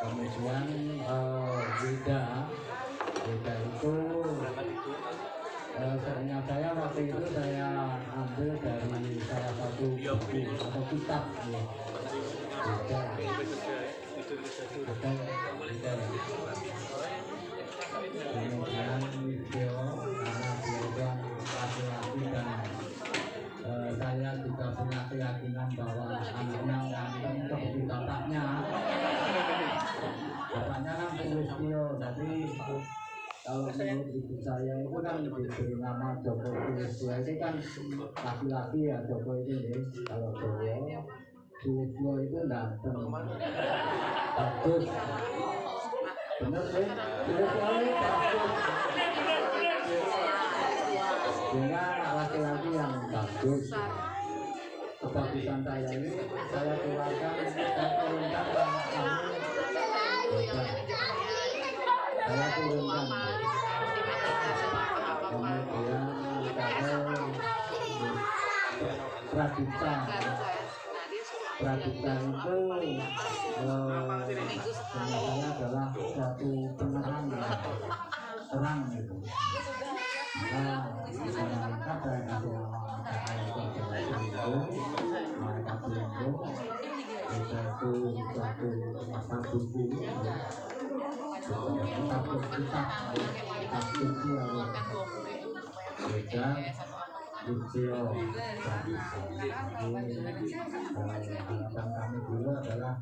Kemudian Weda itu seingat saya waktu itu saya ambil dari salah satu buku atau kitab ya. Kemudian Listio karena dia laki-laki dan saya juga punya keyakinan bahwa anaknya ganteng seperti bapaknya kan Listio. Jadi kalau menurut ibu saya itu kan diberi nama Joko Listio itu kan laki-laki ya Joko itu nih. Kalau Joko Listio itu ganteng bagus. Benar sih, dengan laki-laki yang bagus. Kebagusan saya ini saya keluarkan, saya turunkan saya turunkan. Kemudian Pradipta itu sebenarnya adalah suatu penerang terang gitu. Malaikat yang ada malaikat pelindung itu suatu tempat suci. Kitab suci oleh Weda Listio. Harapan kami dulu adalah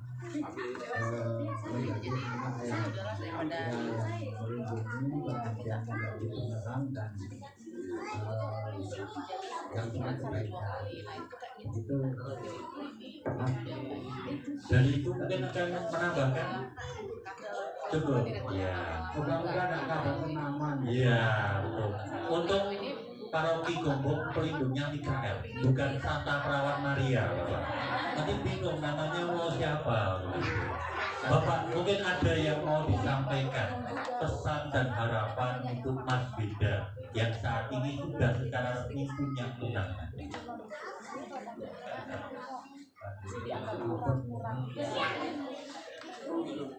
menjadi anak yang melindungi, kemudian menjadi penerang dan yang punya kebaikan. Itu Dan itu mungkin akan menambahkan cukup. Ya. Moga-moga ada kabar penaman. Iya, betul. Untuk paroki Gombong pelindungnya Mikael, bukan Santa Perawat Maria, Bapak. Nanti bingung namanya mau siapa. Bapak, mungkin ada yang mau disampaikan pesan dan harapan untuk Mas Weda yang saat ini sudah secara resmi punya tunangan.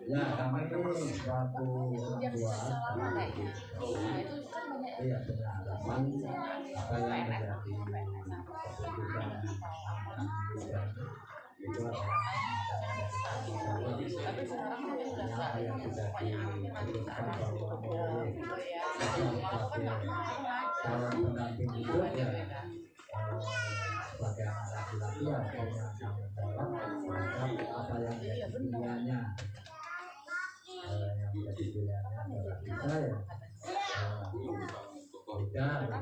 Ya, kami ini suatu orang tua ya berharapan apa yang menjadi keputusan itu apa yang sudah diputuskan bahwa calon pendamping hidup ya sebagai anak laki-laki ya punya tanggung jawab terhadap apa yang menjadi pilihannya. Yang menjadi pilihannya adalah kita ya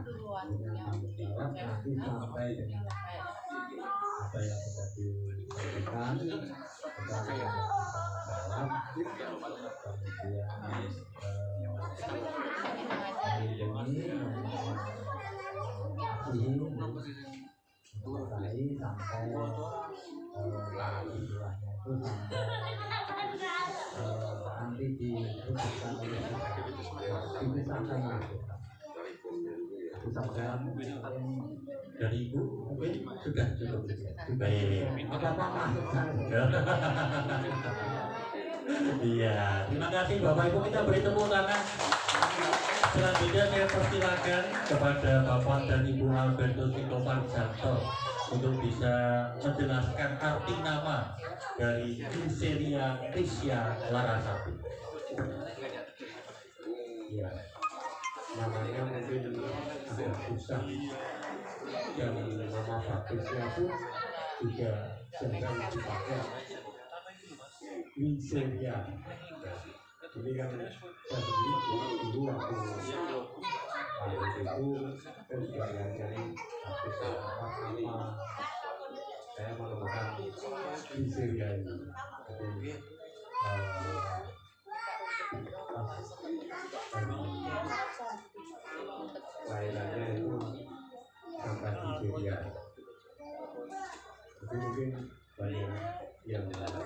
tanggung jawab nanti sampai dengan apa yang sudah diberikan kita sudah jawab, kemudian selesai sampai istilahnya itu sampai nanti diputuskan oleh dipisahkan disampaikan dari Ibu mungkin sudah cukup. Baik. apa masuk saya. Iya, terima kasih Bapak Ibu, kita beri tepuk tangan. Selanjutnya saya persilakan kepada Bapak dan Ibu Alberto Sikopanjanto untuk bisa menjelaskan arti nama dari Inseria Krisya Larasati. Ya, namanya mungkin agak susah dan nama baptisnya pun juga jarang dipakai. Inseria. Ini kan saya sendiri dulu waktu itu saya juga ngajari baptis apa saya menemukan Inseria ini. Jadi layanannya itu sampai Nigeria. Itu mungkin banyak yang mengenal.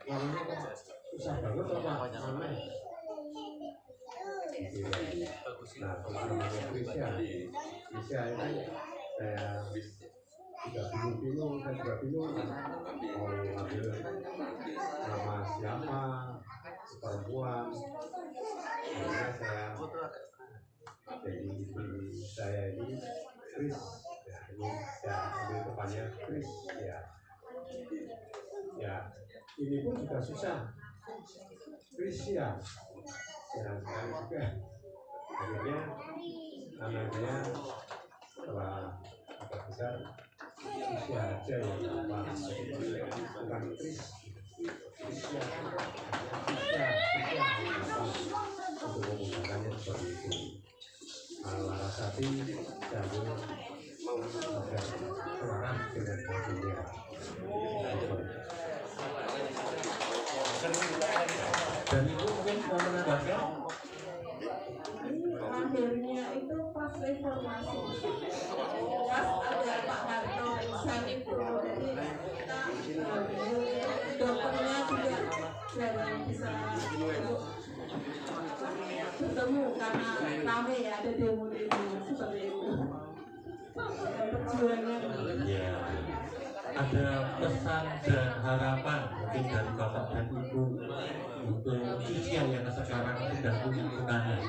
Namanya kok susah banget apa? Namanya. Nah, kalau namanya Krisya ini saya juga bingung, saya juga bingung mau ambil nama siapa, perempuan. Akhirnya jadi istri saya ini Kris, ya ini saya ambil depannya Kris, ya ini pun juga susah, Krisya, jarang sekali juga. Akhirnya anaknya setelah agak besar Krisya aja ya, bukan Kris, Krisya untuk menggunakannya seperti itu. Larasati jalur agar selaras dengan hasilnya. Dan Ibu mungkin mau menambahkan? Lahirnya itu pas reformasi, pas ada Pak Harto besar itu, jadi dokternya juga jarang bisa bertemu karena rame ya, ada demo-demo seperti itu. Perjuangan. Ya, ada pesan dan harapan mungkin dari Bapak dan Ibu untuk usia yang sekarang sudah punya tunangan.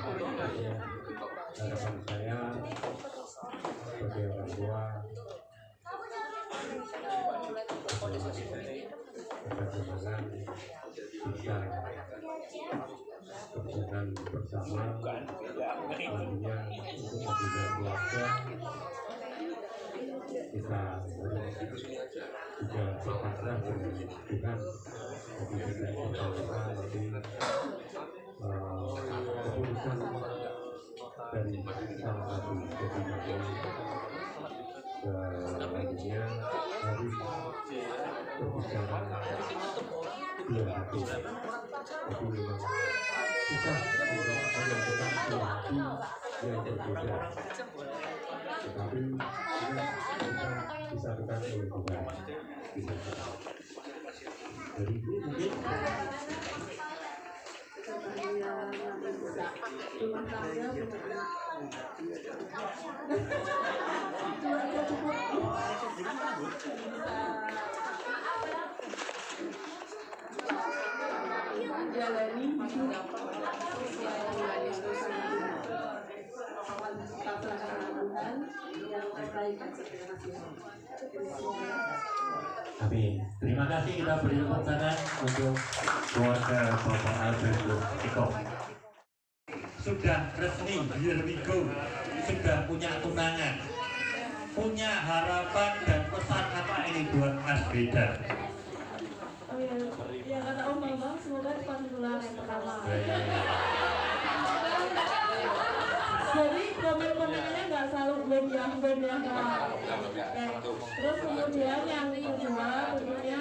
Harapan saya sebagai orang tua mudah-mudahan bisa berjalan bersama nantinya untuk membina keluarga, kita juga berpasrah dengan Tuhan. Jadi tidak bersama nanti keputusan dari salah satu kebijakan selanjutnya harus berbicara dua hati. Jadi memang susah untuk menentukan dua hati yang berbeda, tetapi kita disatukan oleh Tuhan. Jadi itu mungkin rumah tangga menjalani hidup sesuai tata Tuhan yang terbaik. Amin. Terima kasih, kita beri tepuk tangan untuk keluarga Bapak Alberto Eko. Sudah resmi, here we go. Sudah punya tunangan, punya harapan dan pesan apa ini buat Mas Beda? Oh ya, kata Om Bambang, semoga Jadi komen-komennya nggak selalu belum ya Kak. Terus kemudian yang kedua tentunya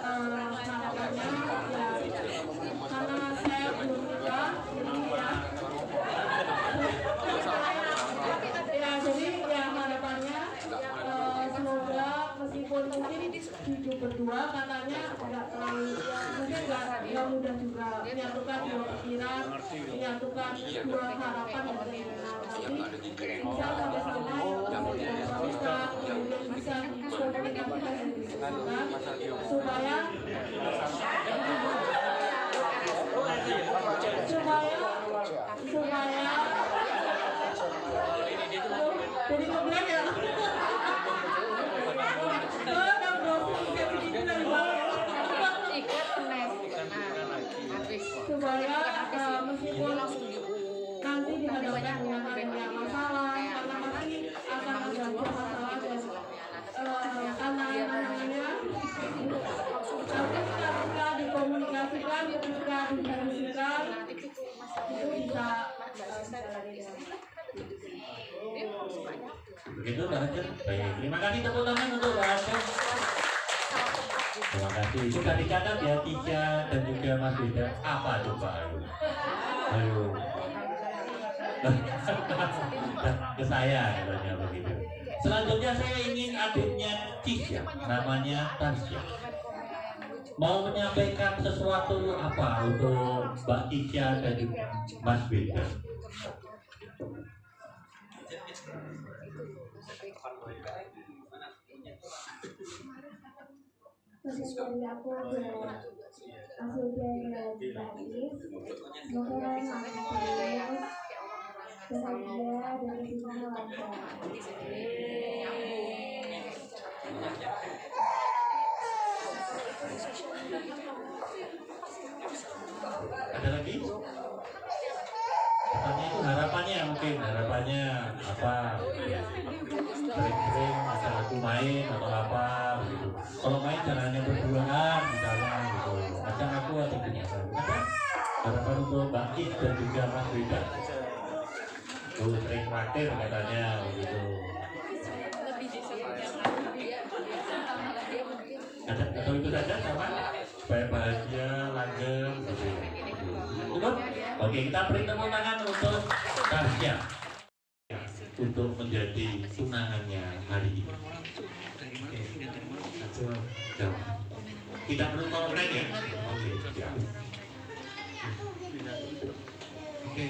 harapannya ya karena saya belum nikah jadi ya harapannya semoga meskipun mungkin hidup berdua katanya nggak terlalu mungkin nggak mudah juga menyatukan dua pikiran, menyatukan dua harapan dan keinginan, tapi bisa sampai sana bisa dikomunikasikan dan diskusikan supaya jadi kemudian ya supaya meskipun nanti dihadapkan dengan adanya masalah karena pasti akan ada masalah dan anak-anaknya tapi ketika dikomunikasikan ketika didiskusikan itu bisa begitu Mbak Hajar. Baik, terima kasih tepuk tangan untuk Mbak Hajar. Terima kasih. Sudah dicatat ya Tika dan juga Mas Wida. Apa tuh Pak? Ayo. Ke saya katanya begitu. Selanjutnya saya ingin adiknya Tika, namanya Tasya, mau menyampaikan sesuatu apa untuk Mbak Tika dan juga Mas Wida. Pesan dari aku buat Aswida yang baik, semoga bahagia dan semuanya lancar. Ada lagi? Katanya itu harapannya mungkin harapannya apa? Sering-sering ajak aku main atau apa begitu. Kalau main jangan hanya berduaan misalnya gitu. Ajak aku atau gimana? Harapan untuk Mbak Ik dan juga Mas Wida. Tuh sering traktir katanya begitu. Ada atau itu saja sama supaya bahagia langgeng gitu. Cukup? Oke, kita beri tepuk tangan untuk Tasya untuk menjadi tunangannya hari ini. Tidak perlu konkret ya? Oke, siap. Oke,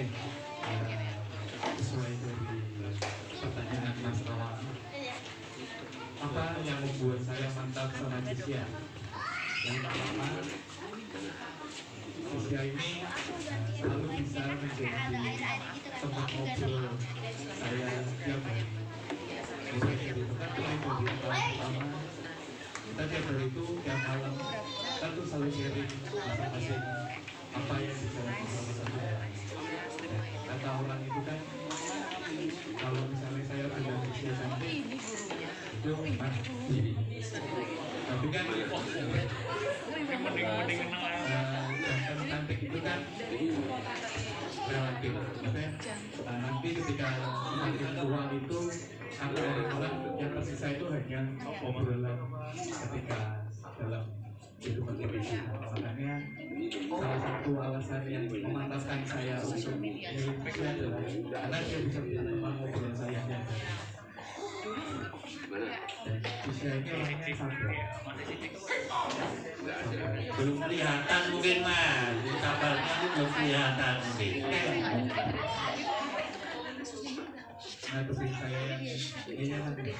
sesuai dari pertanyaan Mas Rawa, apa yang membuat saya mantap sama Cisya? Yang pertama, Cisya ini selalu bisa menjadi tempat ngobrol saya setiap hari. Misalnya dari tempat lain, dari tahun pertama, kita tiap hari itu, tiap malam, kita tuh selalu sharing masing-masing apa yang dijalani sama satu orang. Kata orang itu kan, kalau misalnya saya ada usia cantik, itu mas. Tapi kan yang cantik itu kan relatif. Maksudnya nanti ketika semakin tua itu apa orang yang tersisa itu hanya obrolan ketika dalam kehidupan pribadi. Makanya salah satu alasan yang memantapkan saya untuk milih dia adalah karena dia bisa menjadi teman ngobrol saya dan Cisya ini orangnya sabar. Belum kelihatan mungkin Mas, kabarnya itu belum kelihatan mungkin. Nah, keping saya yang ini nanti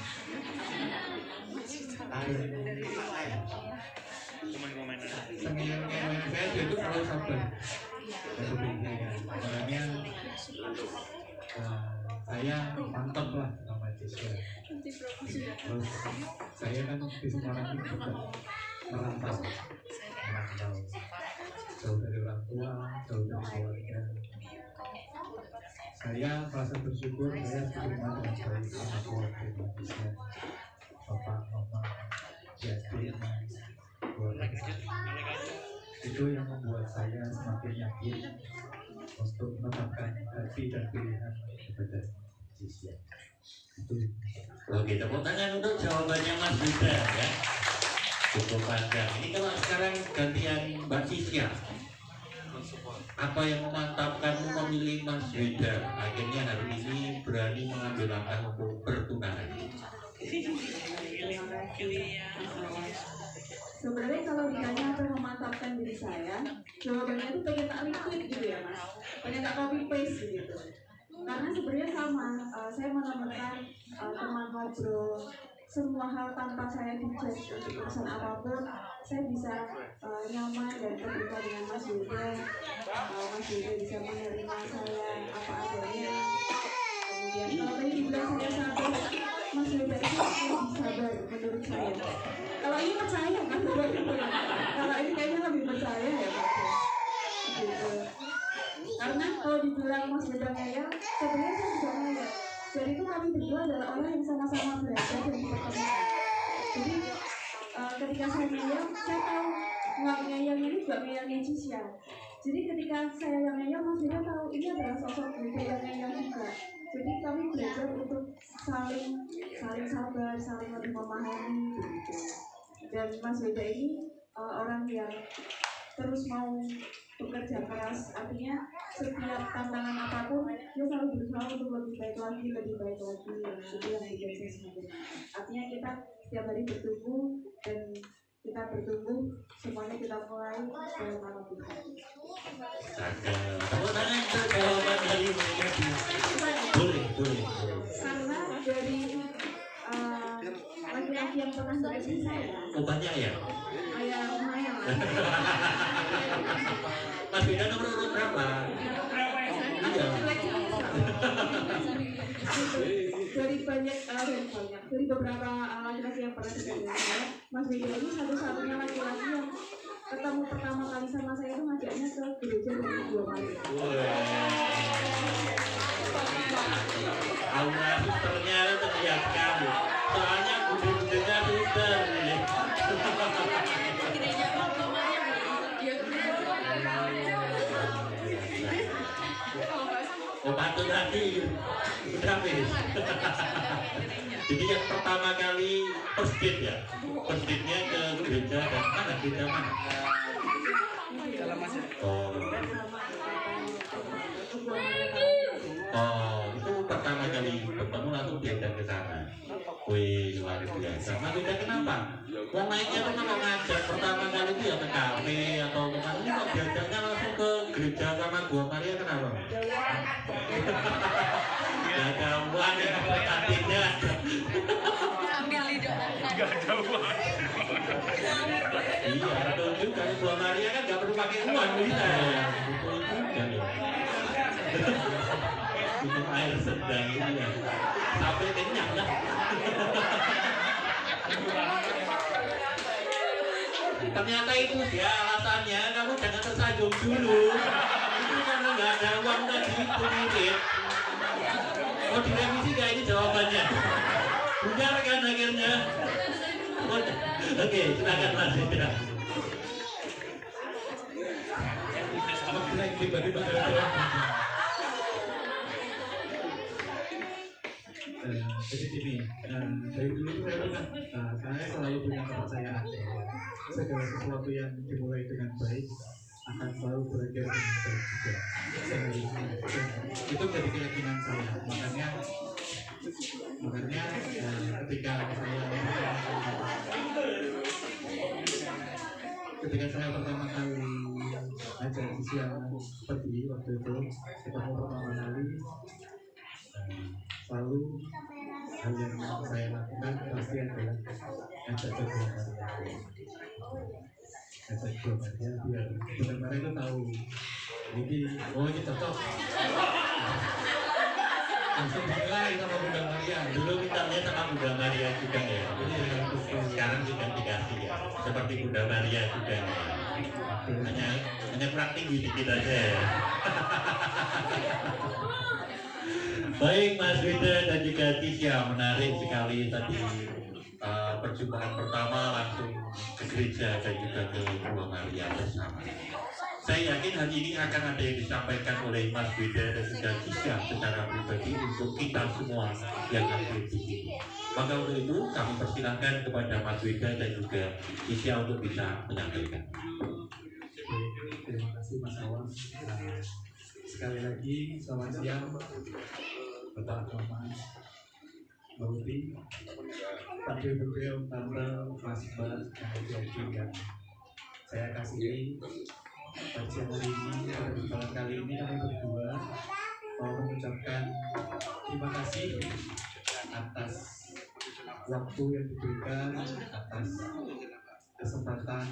saya itu selalu sabar dan keping saya. Makanya saya mantap lah sama Cisya. Terus saya kan di Semarang ini juga merantau jauh dari orang tua, jauh dari keluarga. Saya merasa bersyukur saya diterima dengan baik sama keluarga Indonesia, bapak, mama, adik, keluarga. Itu yang membuat saya semakin yakin untuk menetapkan hati dan pilihan kepada siswa. Itu. Oke, tepuk tangan untuk jawabannya Mas Yuda ya. Cukup panjang. Ini kalau sekarang gantian Mbak Sisya. Apa yang memantapkanmu memilih Mas Yuda? Akhirnya hari ini berani mengambil langkah untuk bertunangan. Sebenarnya kalau ditanya apa yang memantapkan diri saya, jawabannya itu pengen tak liquid gitu ya Mas, pengen tak copy paste gitu. Karena sebenarnya sama, saya menemukan teman ngobrol semua hal tanpa saya dijudge untuk urusan apapun, saya bisa nyaman dan terbuka dengan Mas Yuda. Mas Yuda bisa menerima saya apa adanya. Kemudian kalau tadi dibilang saya sabar, Mas Yuda itu lebih sabar menurut saya. Kalau ini percaya kan? Kalau ini kayaknya lebih percaya ya Pak. Gitu. Karena kalau dibilang Mas Yuda ngeyel, sebenarnya saya juga ngeyel. Jadi itu kami berdua adalah orang yang sama-sama belajar dan berkomunikasi. Jadi ketika saya ngeyel, saya tahu nggak ngeyelnya ini juga ngeyelnya Cisya. Jadi ketika saya yang ngeyel, Mas Yuda tahu ini adalah sosok Yuda yang ngeyel juga. Jadi kami belajar untuk saling sabar, saling lebih memahami begitu. Dan Mas Yuda ini orang yang terus mau bekerja keras, artinya setiap tantangan apapun dia selalu berusaha untuk lebih baik lagi. Itu yang bikin saya semakin. Artinya kita setiap hari bertumbuh dan kita bertumbuh, semuanya kita mulai dari nama Tuhan. Tepuk tangan untuk jawaban dari mereka. Boleh. Karena dari laki-laki yang pernah bekerja saya, Banyak ya? ayah lumayan lah. Mas Yuda nomor urut berapa? Iya. Dari beberapa laki-laki yang pernah bekerja saya, Mas Yuda ini satu-satunya laki-laki yang ketemu pertama kali sama saya itu ngajaknya ke gereja dari 2 kali. Aura susternya terlihat sekali. Soalnya bude-budenya suster. Patut hati udah habis. Jadi yang pertama kali first date ya, first date-nya ke gereja dan mana gereja mana? Itu pertama kali ketemu langsung diajak ke sana. Wih, luar biasa. Mas Yuda kenapa? Wong naiknya tuh kalau ngajak pertama kali itu ya ke kafe atau kemana? Ini kok diajaknya langsung ke gereja sama Gua Maria, kenapa? Gak ada uang ya, kantinnya. Ambil lidah. Gak ada uang. Iya, betul juga. Gua Maria kan gak perlu pakai uang bisa. Betul juga loh. Minum air sedang ya. Sampai kenyang lah. Ternyata itu dia alasannya, kamu jangan tersanjung dulu. Itu karena nggak ada uang tadi itu mirip. Mau direvisi nggak ini jawabannya? Benar kan akhirnya? Oke, silakan Mas Yuda. Tiba-tiba jadi gini, dari dulu itu saya selalu punya kepercayaan segala sesuatu yang dimulai dengan baik akan selalu berakhir dengan baik juga. Itu jadi keyakinan saya. Makanya ketika saya pertama kali ajak Cisya pergi waktu itu ketemu pertama kali, selalu hal yang saya lakukan pasti adalah ngajak ke Gua Maria. Ngajak Gua Maria biar benar-benar itu tahu ini cocok. Langsung dimulai sama Bunda Maria. Dulu kita lihat sama Bunda Maria juga ya. Sekarang sudah dikasih ya. Seperti Bunda Maria juga ya. Hanya kurang tinggi dikit aja ya. Baik Mas Yuda dan juga Cisya, menarik sekali tadi perjumpaan pertama langsung ke gereja dan juga ke Gua Maria bersama. Saya yakin hari ini akan ada yang disampaikan oleh Mas Wida dan juga Cisya secara pribadi untuk kita semua yang hadir di sini. Maka untuk itu kami persilahkan kepada Mas Wida dan juga Cisya untuk bisa menyampaikan. Terima kasih Mas Awan. Sekali lagi selamat siang Bapak Mama, Mbak Uti, Pak Beliau, Tante, Mas Mbak, dan saya kasih pada siang hari ini, pada kesempatan kali ini kami berdua mau mengucapkan terima kasih atas waktu yang diberikan, atas kesempatan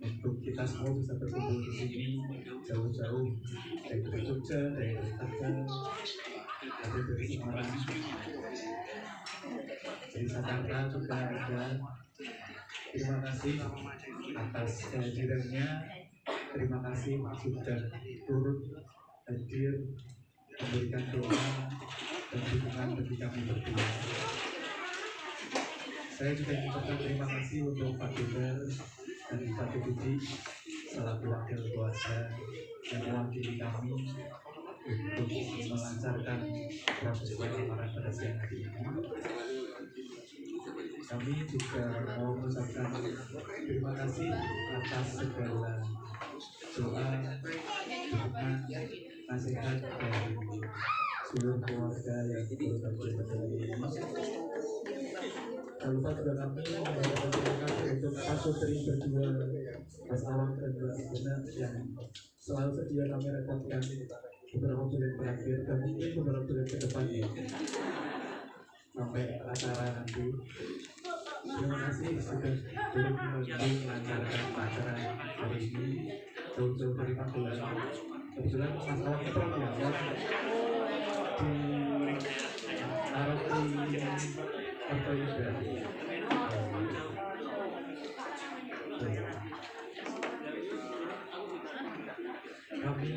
untuk kita semua bisa berkumpul di sini jauh-jauh dari Jogja, dari Tegal, dari Semarang, dari Jakarta juga ada. Terima kasih atas kehadirannya. Terima kasih sudah turut hadir memberikan doa dan dukungan bagi kami berdua. Saya juga mengucapkan terima kasih untuk Pak Duder dan Pak Deputi selaku wakil keluarga yang mewakili kami untuk melancarkan proses penyamaran pada siang hari ini. Kami juga mau mengucapkan terima kasih atas segala doa, dukungan, nasihat dari seluruh keluarga yang berbagi pada hari ini. Jangan lupa juga kami mengucapkan terima kasih untuk Pak Putri berdua, Mas Awan dan Mbak Benar yang selalu sedia kami repotkan beberapa bulan terakhir dan mungkin beberapa bulan ke depan sampai acara nanti. Terima kasih sudah turut membantu melancarkan acara hari ini jauh-jauh dari Magelang. Kebetulan Mas Awan ketemu ya di Arab di Partai Yuda. Kami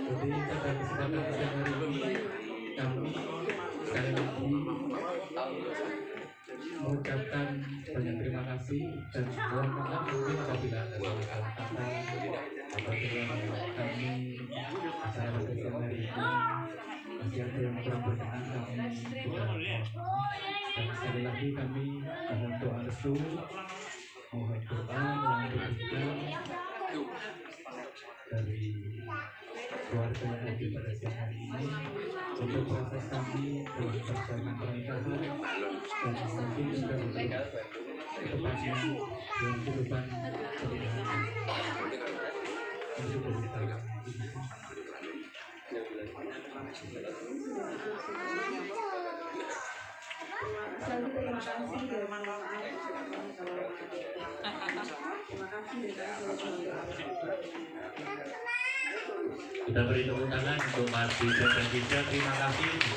jadi pada kesempatan siang hari ini kami sekali lagi mengucapkan banyak terima kasih dan mohon maaf mungkin apabila ada salah kata apabila kami acara pada siang hari ini masih ada yang kurang berkenan kami juga dan sekali lagi kami mohon doa restu, mohon doa yang diberikan dari keluarga yang hadir pada siang hari ini untuk proses kami dalam perjalanan pernikahan dan mungkin juga untuk kedepannya dalam kehidupan pernikahan. Terima kasih dan maaf terima kasih Kita beri tepuk tangan untuk Mas Wida dan Cisya. Terima kasih.